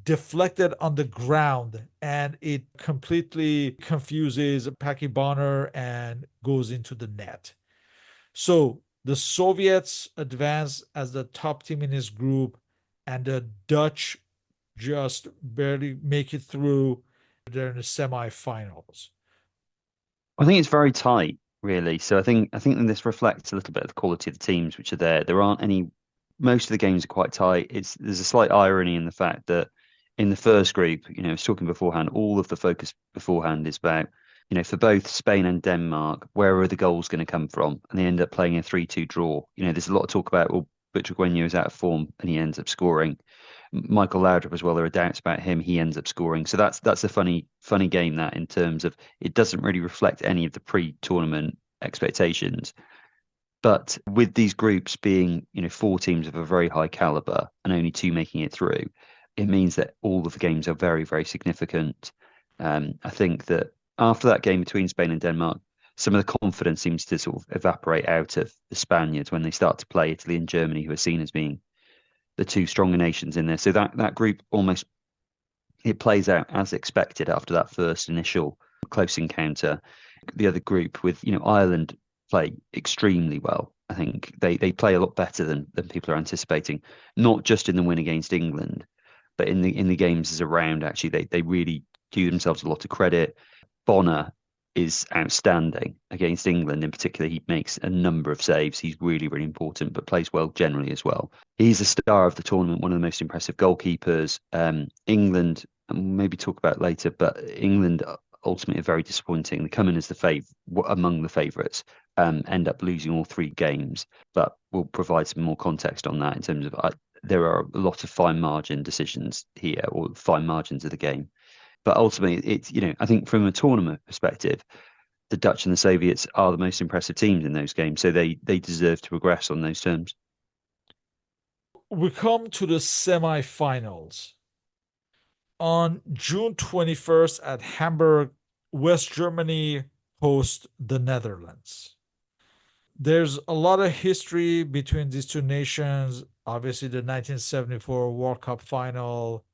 S1: deflected on the ground and it completely confuses Paki Bonner and goes into the net. So the Soviets advance as the top team in this group, and the Dutch just barely make it through. They're in the semifinals.
S2: I think it's very tight, really. So I think this reflects a little bit of the quality of the teams which are there. There aren't any. Most of the games are quite tight. There's a slight irony in the fact that in the first group, I was talking beforehand, all of the focus beforehand is about, for both Spain and Denmark, where are the goals going to come from? And they end up playing a 3-2 draw. There's a lot of talk about, well, Butragueño is out of form and he ends up scoring. Michael Laudrup as well, there are doubts about him. He ends up scoring. So that's a funny game, that, in terms of it doesn't really reflect any of the pre-tournament expectations. But with these groups being, 4 teams of a very high caliber and only 2 making it through, it means that all of the games are very, very significant. I think that after that game between Spain and Denmark, some of the confidence seems to sort of evaporate out of the Spaniards when they start to play Italy and Germany, who are seen as being the 2 stronger nations in there. So that group almost, it plays out as expected after that first initial close encounter. The other group with, Ireland play extremely well. I think they play a lot better than people are anticipating, not just in the win against England, but in the games as a round. Actually, they really do themselves a lot of credit. Bonner is outstanding against England in particular. He makes a number of saves. He's really, really important, but plays well generally as well. He's a star of the tournament, one of the most impressive goalkeepers. England, and we'll maybe talk about later, but England ultimately are very disappointing. They come in as among the favourites, end up losing all 3 games, but we'll provide some more context on that in terms of there are a lot of fine margin decisions here, or fine margins of the game. But ultimately, it's, I think from a tournament perspective, the Dutch and the Soviets are the most impressive teams in those games. So they deserve to progress on those terms.
S1: We come to the semifinals. On June 21st at Hamburg, West Germany hosts the Netherlands. There's a lot of history between these 2 nations. Obviously, the 1974 World Cup final,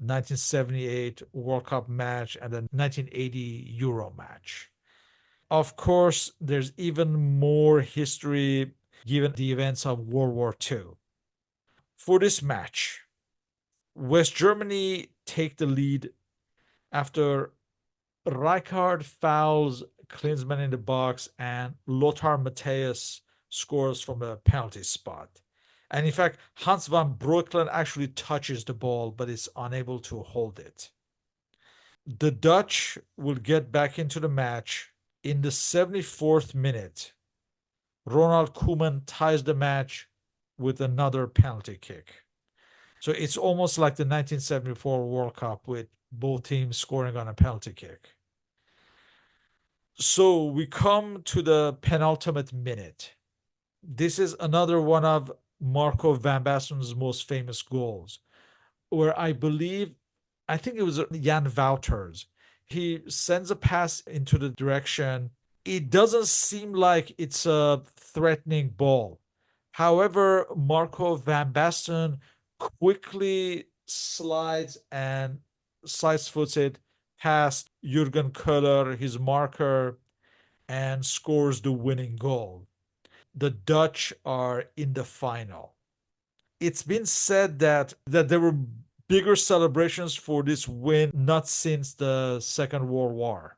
S1: 1978 World Cup match, and the 1980 Euro match. Of course, there's even more history given the events of World War II. For this match, West Germany take the lead after Rijkaard fouls Klinsmann in the box and Lothar Matthäus scores from a penalty spot. And in fact, Hans van Breukelen actually touches the ball but is unable to hold it. The Dutch will get back into the match in the 74th minute. Ronald Koeman ties the match with another penalty kick. So it's almost like the 1974 World Cup with both teams scoring on a penalty kick. So we come to the penultimate minute. This is another one of Marco van Basten's most famous goals, where I think it was Jan Wouters. He sends a pass into the direction. It doesn't seem like it's a threatening ball. However, Marco van Basten quickly slides and slides foots it past Jurgen Köhler, his marker, and scores the winning goal. The Dutch are in the final. It's been said that there were bigger celebrations for this win not since the Second World War.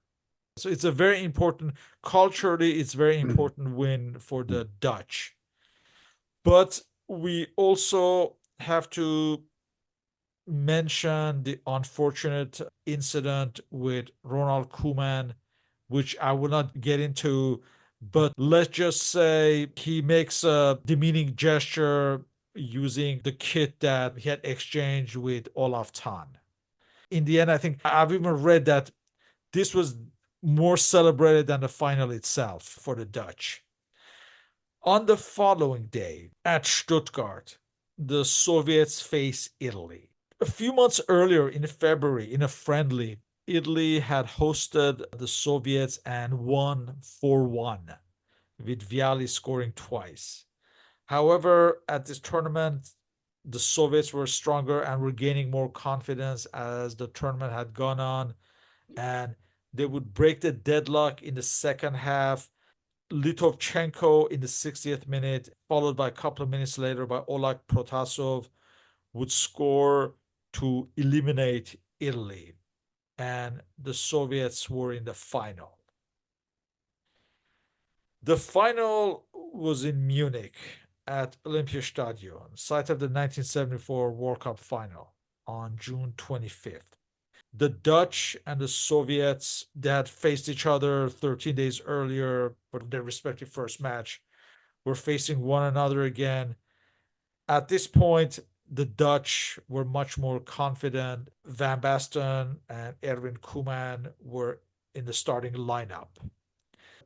S1: So it's a very important, culturally, it's very important win for the Dutch. But we also have to mention the unfortunate incident with Ronald Koeman, which I will not get into, but let's just say he makes a demeaning gesture using the kit that he had exchanged with Olaf Thon. In the end, I think I've even read that this was more celebrated than the final itself for the Dutch. On the following day at Stuttgart, the Soviets face Italy. A few months earlier in February, in a friendly, Italy had hosted the Soviets and won 4-1, with Vialli scoring twice. However, at this tournament, the Soviets were stronger and were gaining more confidence as the tournament had gone on, and they would break the deadlock in the second half. Litovchenko in the 60th minute, followed by a couple of minutes later by Oleg Protasov, would score to eliminate Italy, and the Soviets were in the final. The final was in Munich at Olympiastadion, site of the 1974 World Cup final, on June 25th. The Dutch and the Soviets that faced each other 13 days earlier for their respective first match were facing one another again. At this point, the Dutch were much more confident. Van Basten and Erwin Koeman were in the starting lineup.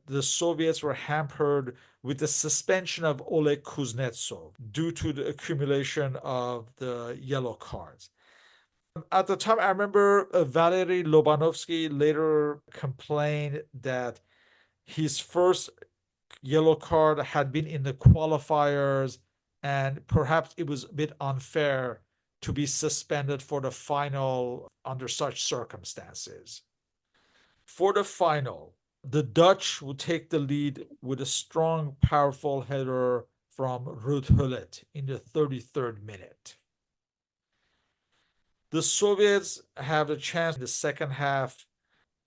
S1: The Soviets were hampered with the suspension of Oleg Kuznetsov due to the accumulation of the yellow cards. At the time, I remember Valery Lobanovsky later complained that his first yellow card had been in the qualifiers, and perhaps it was a bit unfair to be suspended for the final under such circumstances. For the final, the Dutch would take the lead with a strong, powerful header from Ruud Gullit in the 33rd minute. The Soviets have a chance in the second half,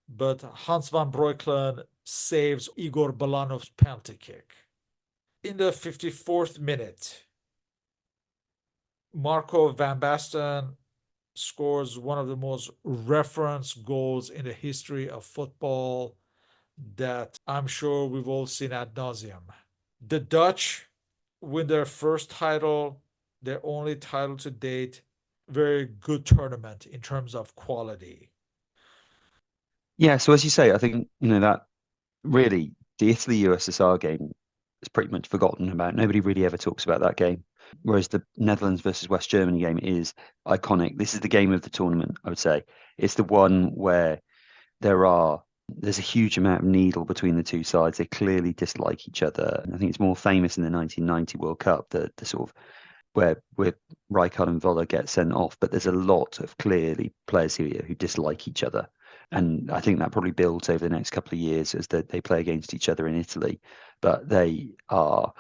S1: but Hans van Breukelen saves Igor Balanov's penalty kick. In the 54th minute, Marco van Basten scores one of the most referenced goals in the history of football that I'm sure we've all seen ad nauseum. The Dutch win their first title, their only title to date. Very good tournament in terms of quality.
S2: Yeah, so as you say, I think, that really the Italy USSR game is pretty much forgotten about. Nobody really ever talks about that game. Whereas the Netherlands versus West Germany game is iconic. This is the game of the tournament, I would say. It's the one where there's a huge amount of needle between the two sides. They clearly dislike each other. And I think it's more famous in the 1990 World Cup, the sort of where Rijkaard and Voller get sent off, but there's a lot of clearly players here who dislike each other. And I think that probably builds over the next couple of years as they play against each other in Italy. But they are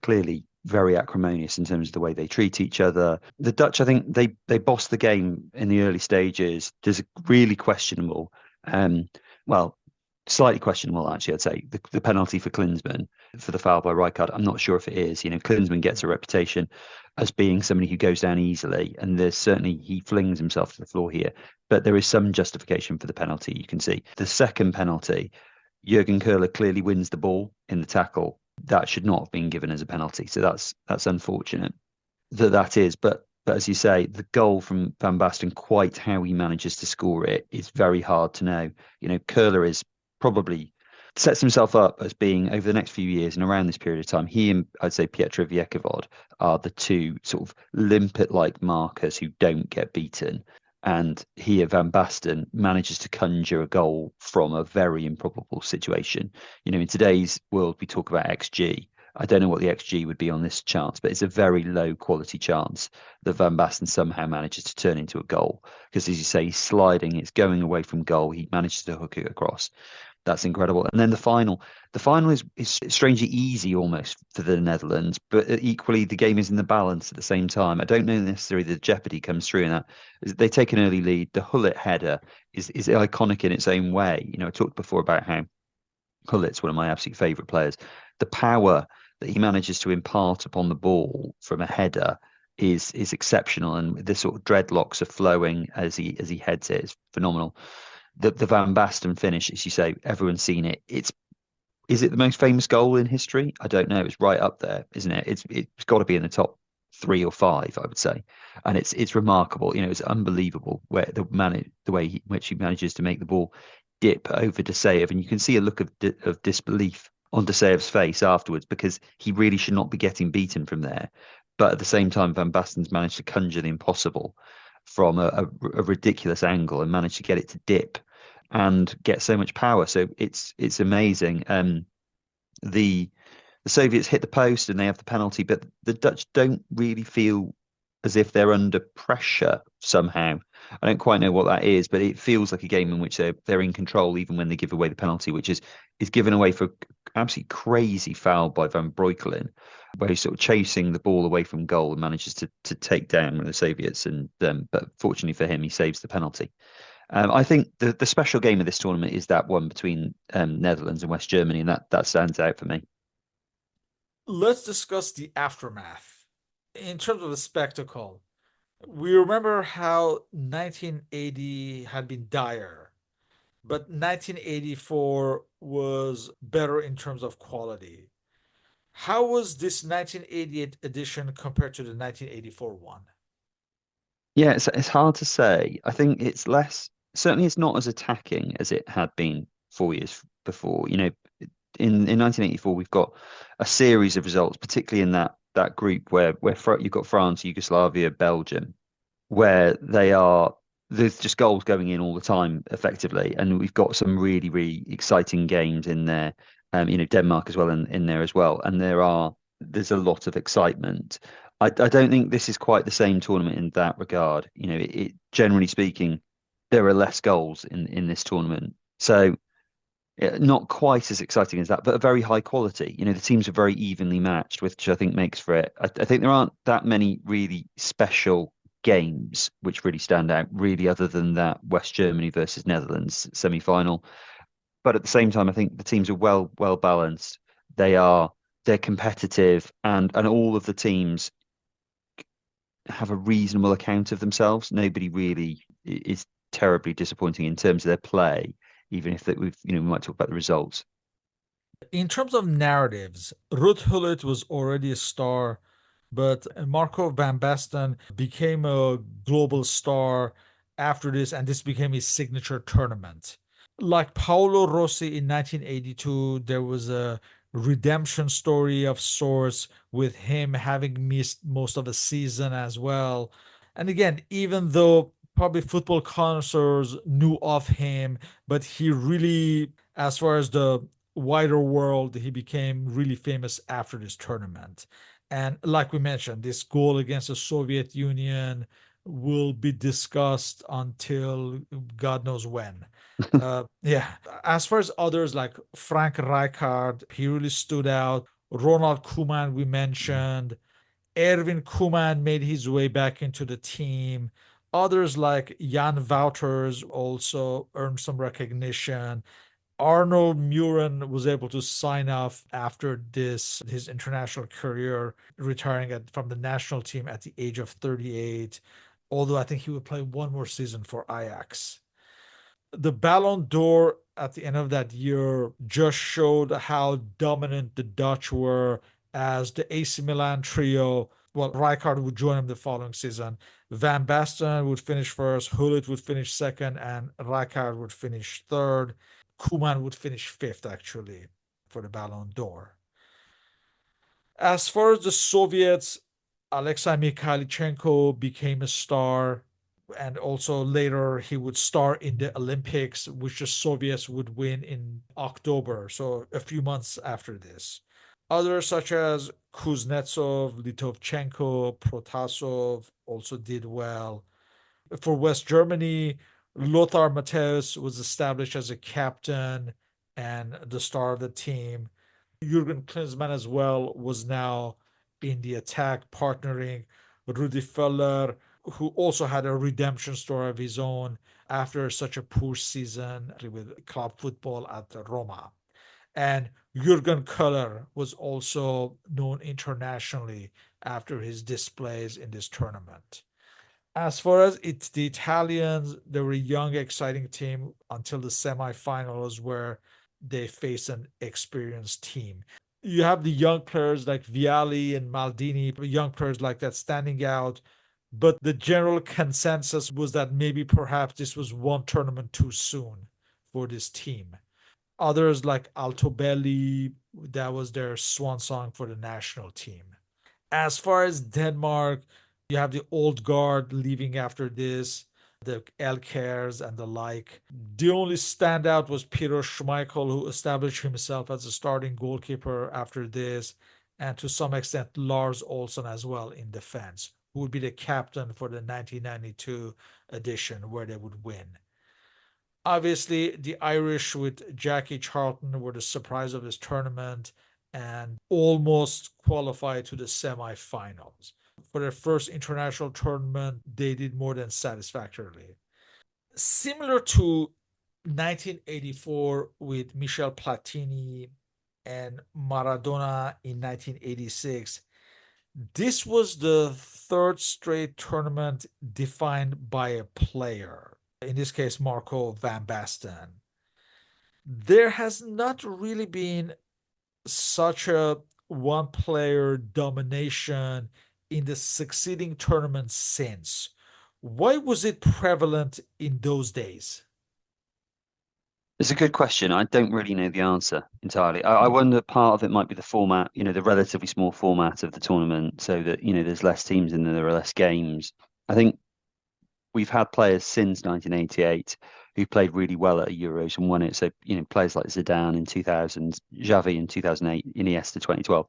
S2: clearly very acrimonious in terms of the way they treat each other. The Dutch, I think they bossed the game in the early stages. There's a really questionable, well, slightly questionable actually, I'd say, the penalty for Klinsmann for the foul by Rijkaard. I'm not sure if it is. Klinsmann gets a reputation as being somebody who goes down easily, and there's certainly he flings himself to the floor here, but there is some justification for the penalty. You can see the second penalty, Jurgen Köhler clearly wins the ball in the tackle. That should not have been given as a penalty, so that's unfortunate that is. But as you say, the goal from Van Basten, quite how he manages to score it is very hard to know. Köhler is probably sets himself up as being over the next few years and around this period of time. He and I'd say Pietro Viekovod are the two sort of limpet-like markers who don't get beaten. And here, Van Basten manages to conjure a goal from a very improbable situation. In today's world, we talk about XG. I don't know what the XG would be on this chance, but it's a very low quality chance that Van Basten somehow manages to turn into a goal. Because as you say, he's sliding, it's going away from goal. He manages to hook it across. That's incredible. And then the final is strangely easy almost for the Netherlands, but equally the game is in the balance at the same time. I don't know necessarily the jeopardy comes through in that. They take an early lead. The Hullet header is iconic in its own way. I talked before about how Hullet's one of my absolute favourite players. The power that he manages to impart upon the ball from a header is exceptional, and the sort of dreadlocks are flowing as he heads it. It's phenomenal. The Van Basten finish, as you say, everyone's seen it. Is it the most famous goal in history? I don't know. It's right up there, isn't it? It's got to be in the top 3 or 5, I would say. And it's remarkable. It's unbelievable where the way in which he manages to make the ball dip over De Seev, and you can see a look of disbelief on De Seev's face afterwards because he really should not be getting beaten from there. But at the same time, Van Basten's managed to conjure the impossible from a ridiculous angle and managed to get it to dip and get so much power. So it's amazing. The Soviets hit the post and they have the penalty, but the Dutch don't really feel as if they're under pressure somehow. I don't quite know what that is, but it feels like a game in which they're in control even when they give away the penalty, which is given away for absolutely crazy foul by Van Breukelen, where he's sort of chasing the ball away from goal and manages to take down one of the Soviets. And but fortunately for him, he saves the penalty. I think the special game of this tournament is that one between Netherlands and West Germany, and that stands out for me.
S1: Let's discuss the aftermath. In terms of the spectacle, we remember how 1980 had been dire, but 1984 was better in terms of quality. How was this 1988 edition compared to the 1984 one?
S2: Yeah, it's hard to say. I think it's less, certainly it's not as attacking as it had been 4 years before. In 1984, we've got a series of results, particularly in that group where you've got France, Yugoslavia, Belgium, where there's just goals going in all the time, effectively, and we've got some really really exciting games in there. Denmark as well in there as well, and there's a lot of excitement. I don't think this is quite the same tournament in that regard. Generally speaking, there are less goals in this tournament, so not quite as exciting as that, but a very high quality. The teams are very evenly matched, which I think makes for it. I think there aren't that many really special games which really stand out, really, other than that West Germany versus Netherlands semi-final. But at the same time, I think the teams are well balanced. They're competitive, and all of the teams have a reasonable account of themselves. Nobody really is terribly disappointing in terms of their play, even if we might talk about the results.
S1: In terms of narratives, Ruud Gullit was already a star, but Marco van Basten became a global star after this, and this became his signature tournament. Like Paolo Rossi in 1982, there was a redemption story of sorts with him having missed most of the season as well. And again, even though probably football connoisseurs knew of him, but he really, as far as the wider world, he became really famous after this tournament. And like we mentioned, this goal against the Soviet Union will be discussed until God knows when. Yeah. As far as others like Frank Rijkaard, he really stood out. Ronald Koeman, we mentioned. Erwin Koeman made his way back into the team. Others like Jan Wouters also earned some recognition. Arnold Muren was able to sign off after this his international career, retiring from the national team at the age of 38. Although I think he would play one more season for Ajax. The Ballon d'Or at the end of that year just showed how dominant the Dutch were as the AC Milan trio. Well, Rijkaard would join him the following season. Van Basten would finish first, Hullet would finish second, and Rijkaard would finish third. Koeman would finish fifth, actually, for the Ballon d'Or. As far as the Soviets, Alexei Mikhailichenko became a star, and also later he would star in the Olympics, which the Soviets would win in October, so a few months after this. Others such as Kuznetsov, Litovchenko, Protasov also did well. For West Germany, Lothar Matthäus was established as a captain and the star of the team. Jurgen Klinsmann as well was now in the attack, partnering Rudi Völler, who also had a redemption story of his own after such a poor season with club football at Roma. And Jurgen Köhler was also known internationally after his displays in this tournament. As far as it's the Italians, they were a young, exciting team until the semifinals where they face an experienced team. You have the young players like Vialli and Maldini, young players like that standing out. But the general consensus was that maybe perhaps this was one tournament too soon for this team. Others like Altobelli, that was their swan song for the national team. As far as Denmark, you have the old guard leaving after this, the Elkers and the like. The only standout was Peter Schmeichel, who established himself as a starting goalkeeper after this, and to some extent Lars Olsen as well in defense, who would be the captain for the 1992 edition where they would win. Obviously, the Irish with Jackie Charlton were the surprise of this tournament and almost qualified to the semi-finals. For their first international tournament, they did more than satisfactorily. Similar to 1984 with Michel Platini and Maradona in 1986, this was the third straight tournament defined by a player. In this case, Marco van Basten. There has not really been such a one player domination in the succeeding tournaments since. Why was it prevalent in those days?
S2: It's a good question. I don't really know the answer entirely. I wonder part of it might be the format, the relatively small format of the tournament, so that, there's less teams and there are less games. I think we've had players since 1988 who played really well at Euros and won it. So, players like Zidane in 2000, Xavi in 2008, Iniesta 2012.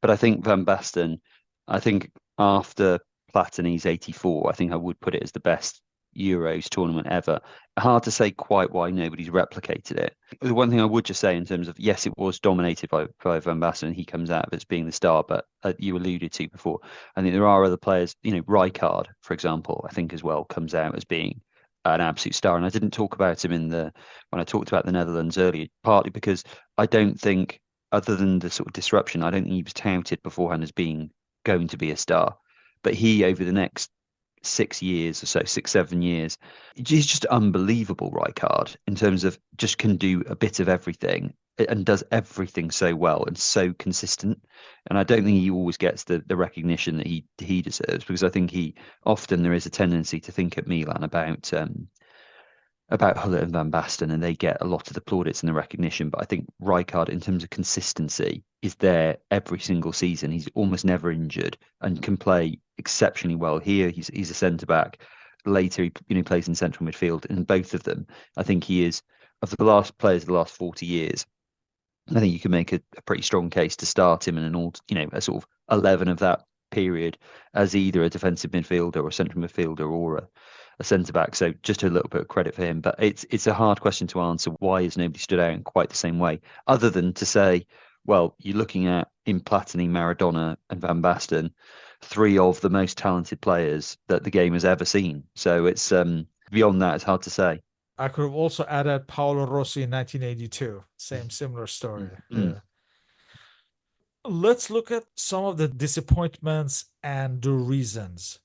S2: But I think Van Basten, I think after Platini's 84, I think I would put it as the best Euros tournament ever. Hard to say quite why nobody's replicated it. The one thing I would just say in terms of, yes, it was dominated by Van Basten and he comes out of it as being the star, but you alluded to before, I think there are other players, Rijkaard, for example, I think as well comes out as being an absolute star. And I didn't talk about him when I talked about the Netherlands earlier, partly because I don't think, other than the sort of disruption, I don't think he was touted beforehand as being going to be a star. But he, over the next 6 years or so, 6, 7 years, he's just unbelievable, Rijkaard, in terms of just can do a bit of everything and does everything so well and so consistent. And I don't think he always gets the recognition that he deserves, because I think often there is a tendency to think at Milan about Hullet and Van Basten, and they get a lot of the plaudits and the recognition. But I think Rijkaard, in terms of consistency, is there every single season. He's almost never injured and can play exceptionally well. Here, he's a centre back. Later, he plays in central midfield. In both of them, I think he is, of the last players of the last 40 years, I think you can make a pretty strong case to start him in an all, a sort of 11 of that period as either a defensive midfielder or a central midfielder or a centre back. So just a little bit of credit for him. But it's a hard question to answer. Why has nobody stood out in quite the same way? Other than to say, well, you're looking at in Platini, Maradona, and Van Basten, three of the most talented players that the game has ever seen. So it's beyond that, it's hard to say.
S1: I could have also added Paolo Rossi in 1982. Similar story.
S2: Mm.
S1: Let's look at some of the disappointments and the reasons.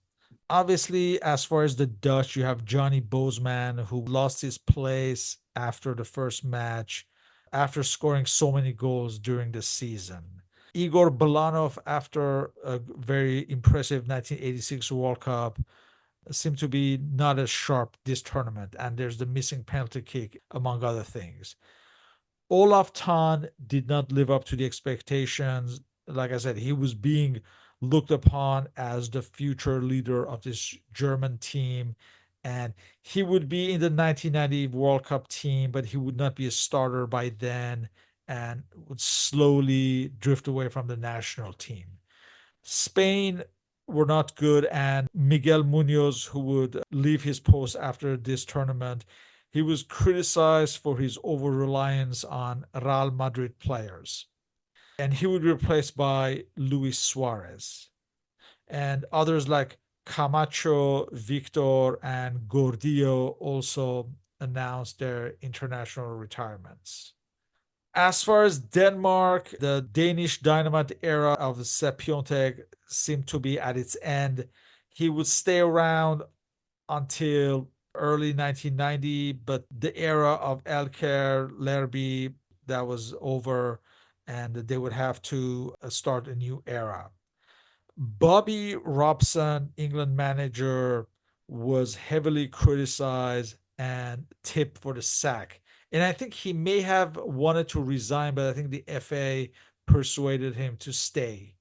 S1: Obviously, as far as the Dutch, you have Johnny Bozeman, who lost his place after the first match, after scoring so many goals during the season. Igor Balanov, after a very impressive 1986 World Cup, seemed to be not as sharp this tournament, and there's the missing penalty kick, among other things. Olaf Kahn did not live up to the expectations. Like I said, he was being looked upon as the future leader of this German team. And he would be in the 1990 World Cup team, but he would not be a starter by then and would slowly drift away from the national team. Spain were not good, and Miguel Munoz, who would leave his post after this tournament, he was criticized for his over reliance on Real Madrid players. And he would be replaced by Luis Suarez. And others like Camacho, Victor, and Gordillo also announced their international retirements. As far as Denmark, the Danish dynamite era of Sepp Piontek seemed to be at its end. He would stay around until early 1990, but the era of Elker, Lerby, that was over, and they would have to start a new era. Bobby Robson, England manager, was heavily criticized and tipped for the sack. And I think he may have wanted to resign, but I think the FA persuaded him to stay.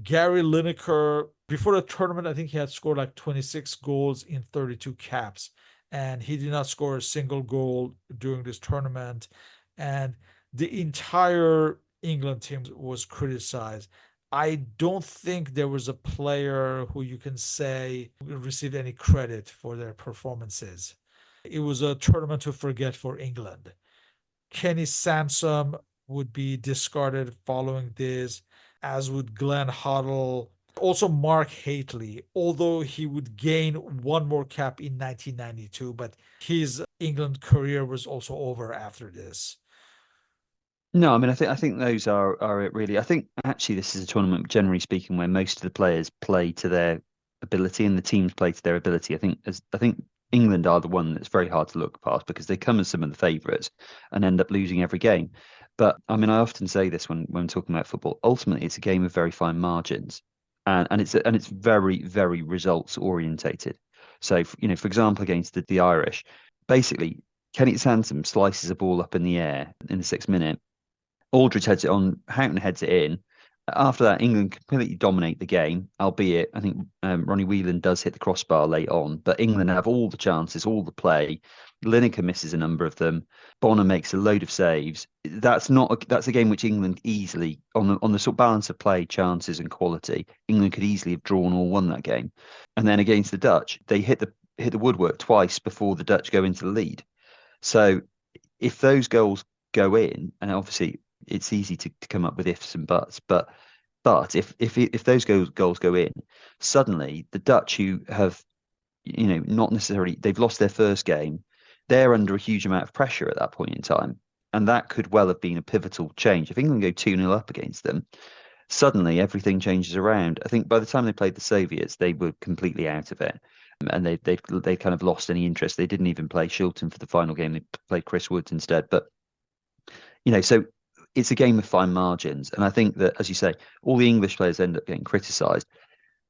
S1: Gary Lineker, before the tournament, I think he had scored like 26 goals in 32 caps, and he did not score a single goal during this tournament. And the entire England team was criticized. I don't think there was a player who you can say received any credit for their performances. It was a tournament to forget for England. Kenny Sansom would be discarded following this, as would Glenn Hoddle. Also, Mark Hateley, although he would gain one more cap in 1992, but his England career was also over after this.
S2: No, I mean, I think those are it really. I think actually this is a tournament, generally speaking, where most of the players play to their ability and the teams play to their ability. I think England are the one that's very hard to look past because they come as some of the favourites and end up losing every game. But I mean, I often say this when talking about football. Ultimately, it's a game of very fine margins, and it's very very results orientated. So for example, against the Irish, basically Kenny Sansom slices a ball up in the air in the 6th minute. Aldridge heads it on, Houghton heads it in. After that, England completely dominate the game, albeit I think Ronnie Whelan does hit the crossbar late on, but England have all the chances, all the play. Lineker misses a number of them. Bonner makes a load of saves. That's a game which England easily, on the sort of balance of play, chances and quality, England could easily have drawn or won that game. And then against the Dutch, they hit the woodwork twice before the Dutch go into the lead. So if those goals go in, and obviously it's easy to come up with ifs and buts, but if those goals go in, suddenly the Dutch, who have not necessarily, they've lost their first game, they're under a huge amount of pressure at that point in time, and that could well have been a pivotal change. If England go 2-0 up against them, suddenly everything changes around. I think by the time they played the Soviets, they were completely out of it. And they kind of lost any interest. They didn't even play Shilton for the final game. They played Chris Woods instead. But so it's a game of fine margins. And I think that, as you say, all the English players end up getting criticised.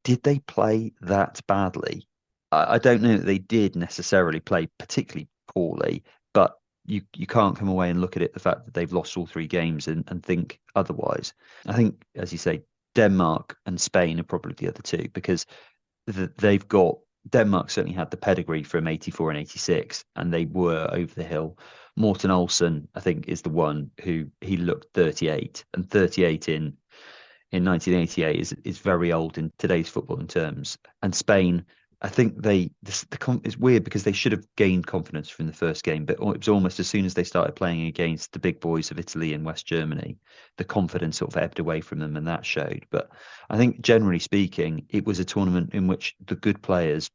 S2: Did they play that badly? I don't know that they did necessarily play particularly poorly, but you can't come away and look at it, the fact that they've lost all three games and think otherwise. I think, as you say, Denmark and Spain are probably the other two, because they've got, Denmark certainly had the pedigree from 84 and 86, and they were over the hill. Morten Olsen, I think, is the one who he looked 38, and 38 in 1988 is very old in today's footballing terms. And Spain, I think it's weird because they should have gained confidence from the first game, but it was almost as soon as they started playing against the big boys of Italy and West Germany, the confidence sort of ebbed away from them, and that showed. But I think generally speaking, it was a tournament in which the good players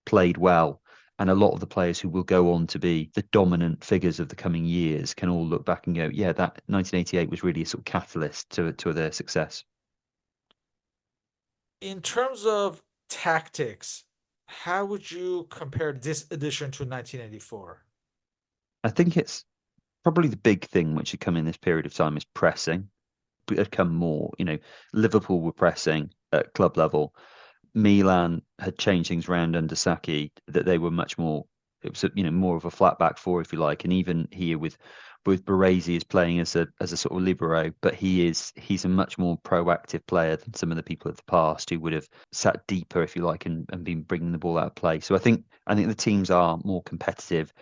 S2: played well. And a lot of the players who will go on to be the dominant figures of the coming years can all look back and go, yeah, that 1988 was really a sort of catalyst to their success.
S1: In terms of tactics, how would you compare this edition to 1984?
S2: I think it's probably the big thing which had come in this period of time is pressing. It had come more, Liverpool were pressing at club level. Milan had changed things around under Sacchi, that they were much more, it was more of a flat back four, if you like. And even here with Baresi is playing as a sort of libero, but he's a much more proactive player than some of the people of the past who would have sat deeper, if you like, and been bringing the ball out of play. So I think the teams are more competitive.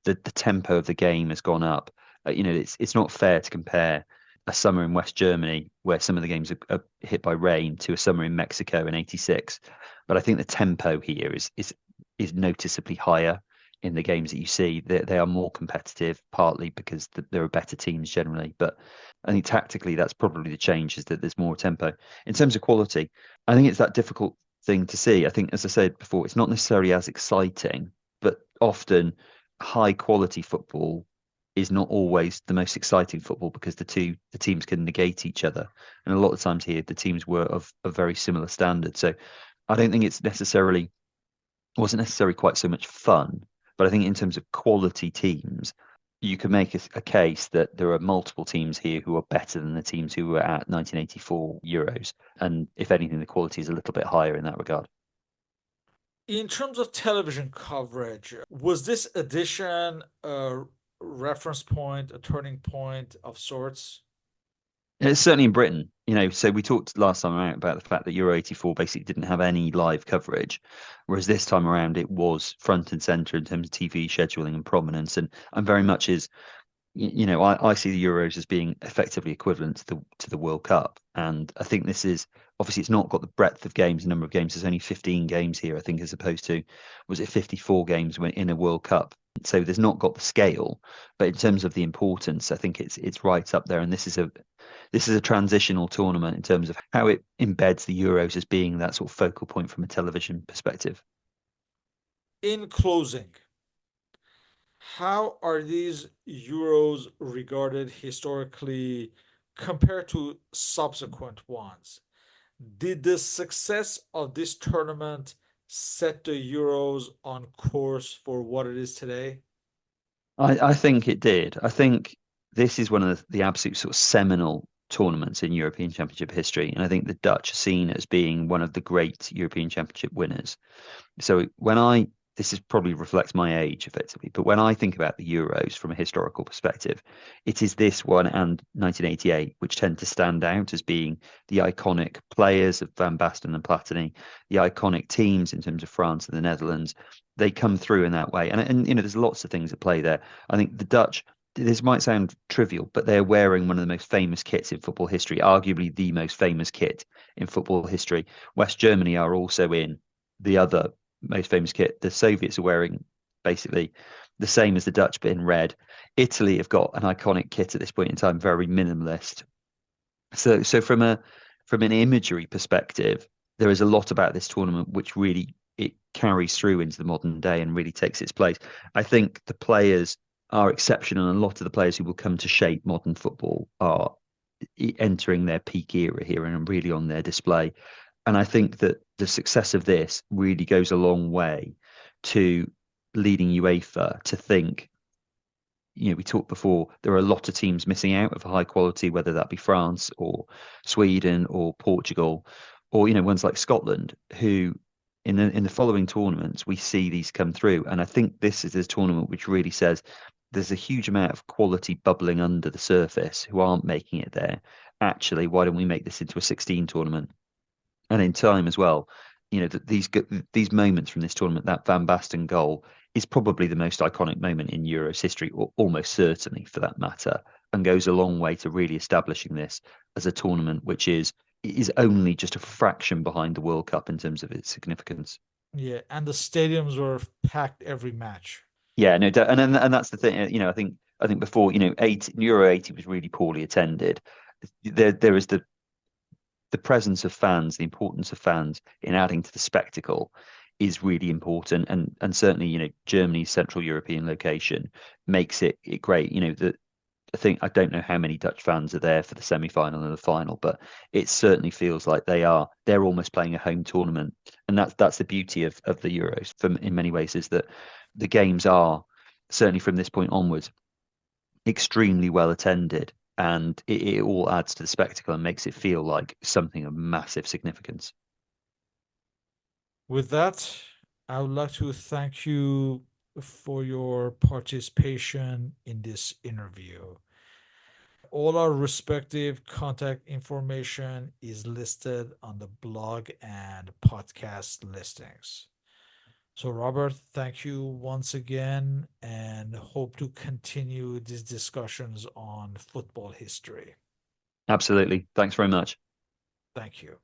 S2: The tempo of the game has gone up. It's not fair to compare a summer in West Germany where some of the games are hit by rain to a summer in Mexico in '86. But I think the tempo here is noticeably higher in the games that you see. They are more competitive, partly because there are better teams generally. But I think tactically, that's probably the change, is that there's more tempo. In terms of quality, I think it's that difficult thing to see. I think, as I said before, it's not necessarily as exciting, but often high quality football is not always the most exciting football because the teams can negate each other. And a lot of times here, the teams were of a very similar standard. So I don't think wasn't necessarily quite so much fun, but I think in terms of quality teams, you can make a case that there are multiple teams here who are better than the teams who were at 1984 Euros. And if anything, the quality is a little bit higher in that regard.
S1: In terms of television coverage, was this edition a reference point, a turning point of sorts?
S2: It's certainly in Britain, so we talked last time around about the fact that Euro 84 basically didn't have any live coverage, whereas this time around it was front and center in terms of TV scheduling and prominence. And very much I see the Euros as being effectively equivalent to the World Cup. And I think this is obviously it's not got the breadth of games, number of games. There's only 15 games here, I think, as opposed to was it 54 games when in a World Cup. So there's not got the scale, but in terms of the importance, I think it's right up there. And this is a transitional tournament in terms of how it embeds the Euros as being that sort of focal point from a television perspective.
S1: In closing, how are these Euros regarded historically compared to subsequent ones? Did the success of this tournament set the Euros on course for what it is today?
S2: I think it did. I think this is one of the absolute sort of seminal tournaments in European Championship history. And I think the Dutch are seen as being one of the great European Championship winners. So this is probably reflects my age effectively, but when I think about the Euros from a historical perspective, it is this one and 1988 which tend to stand out as being the iconic players of Van Basten and Platini, the iconic teams in terms of France and the Netherlands. They come through in that way, and there's lots of things at play there. I think the Dutch. This might sound trivial, but they're wearing one of the most famous kits in football history, arguably the most famous kit in football history. West Germany are also in the other most famous kit. The Soviets are wearing basically the same as the Dutch, but in red. Italy have got an iconic kit at this point in time, very minimalist. So from an imagery perspective, there is a lot about this tournament which really it carries through into the modern day and really takes its place. I think the players are exceptional, and a lot of the players who will come to shape modern football are entering their peak era here and are really on their display. And I think that the success of this really goes a long way to leading UEFA to think, we talked before, there are a lot of teams missing out of high quality, whether that be France or Sweden or Portugal, or, ones like Scotland, who in the following tournaments, we see these come through. And I think this is a tournament which really says there's a huge amount of quality bubbling under the surface who aren't making it there. Actually, why don't we make this into a 16 tournament? And in time as well, these moments from this tournament, that Van Basten goal, is probably the most iconic moment in Euros history, or almost certainly for that matter, and goes a long way to really establishing this as a tournament which is only just a fraction behind the World Cup in terms of its significance.
S1: Yeah, and the stadiums were packed every match.
S2: Yeah, no, and that's the thing. I think before, 80 Euro 80 was really poorly attended. There is the presence of fans, the importance of fans in adding to the spectacle is really important, and certainly, Germany's Central European location makes it great. I don't know how many Dutch fans are there for the semi-final and the final, but it certainly feels like they're almost playing a home tournament, and that's the beauty of the Euros. In many ways, is that the games are certainly from this point onwards extremely well attended, and it all adds to the spectacle and makes it feel like something of massive significance.
S1: With that, I would like to thank you for your participation in this interview. All our respective contact information is listed on the blog and podcast listings. So, Robert, thank you once again and hope to continue these discussions on football history.
S2: Absolutely. Thanks very much.
S1: Thank you.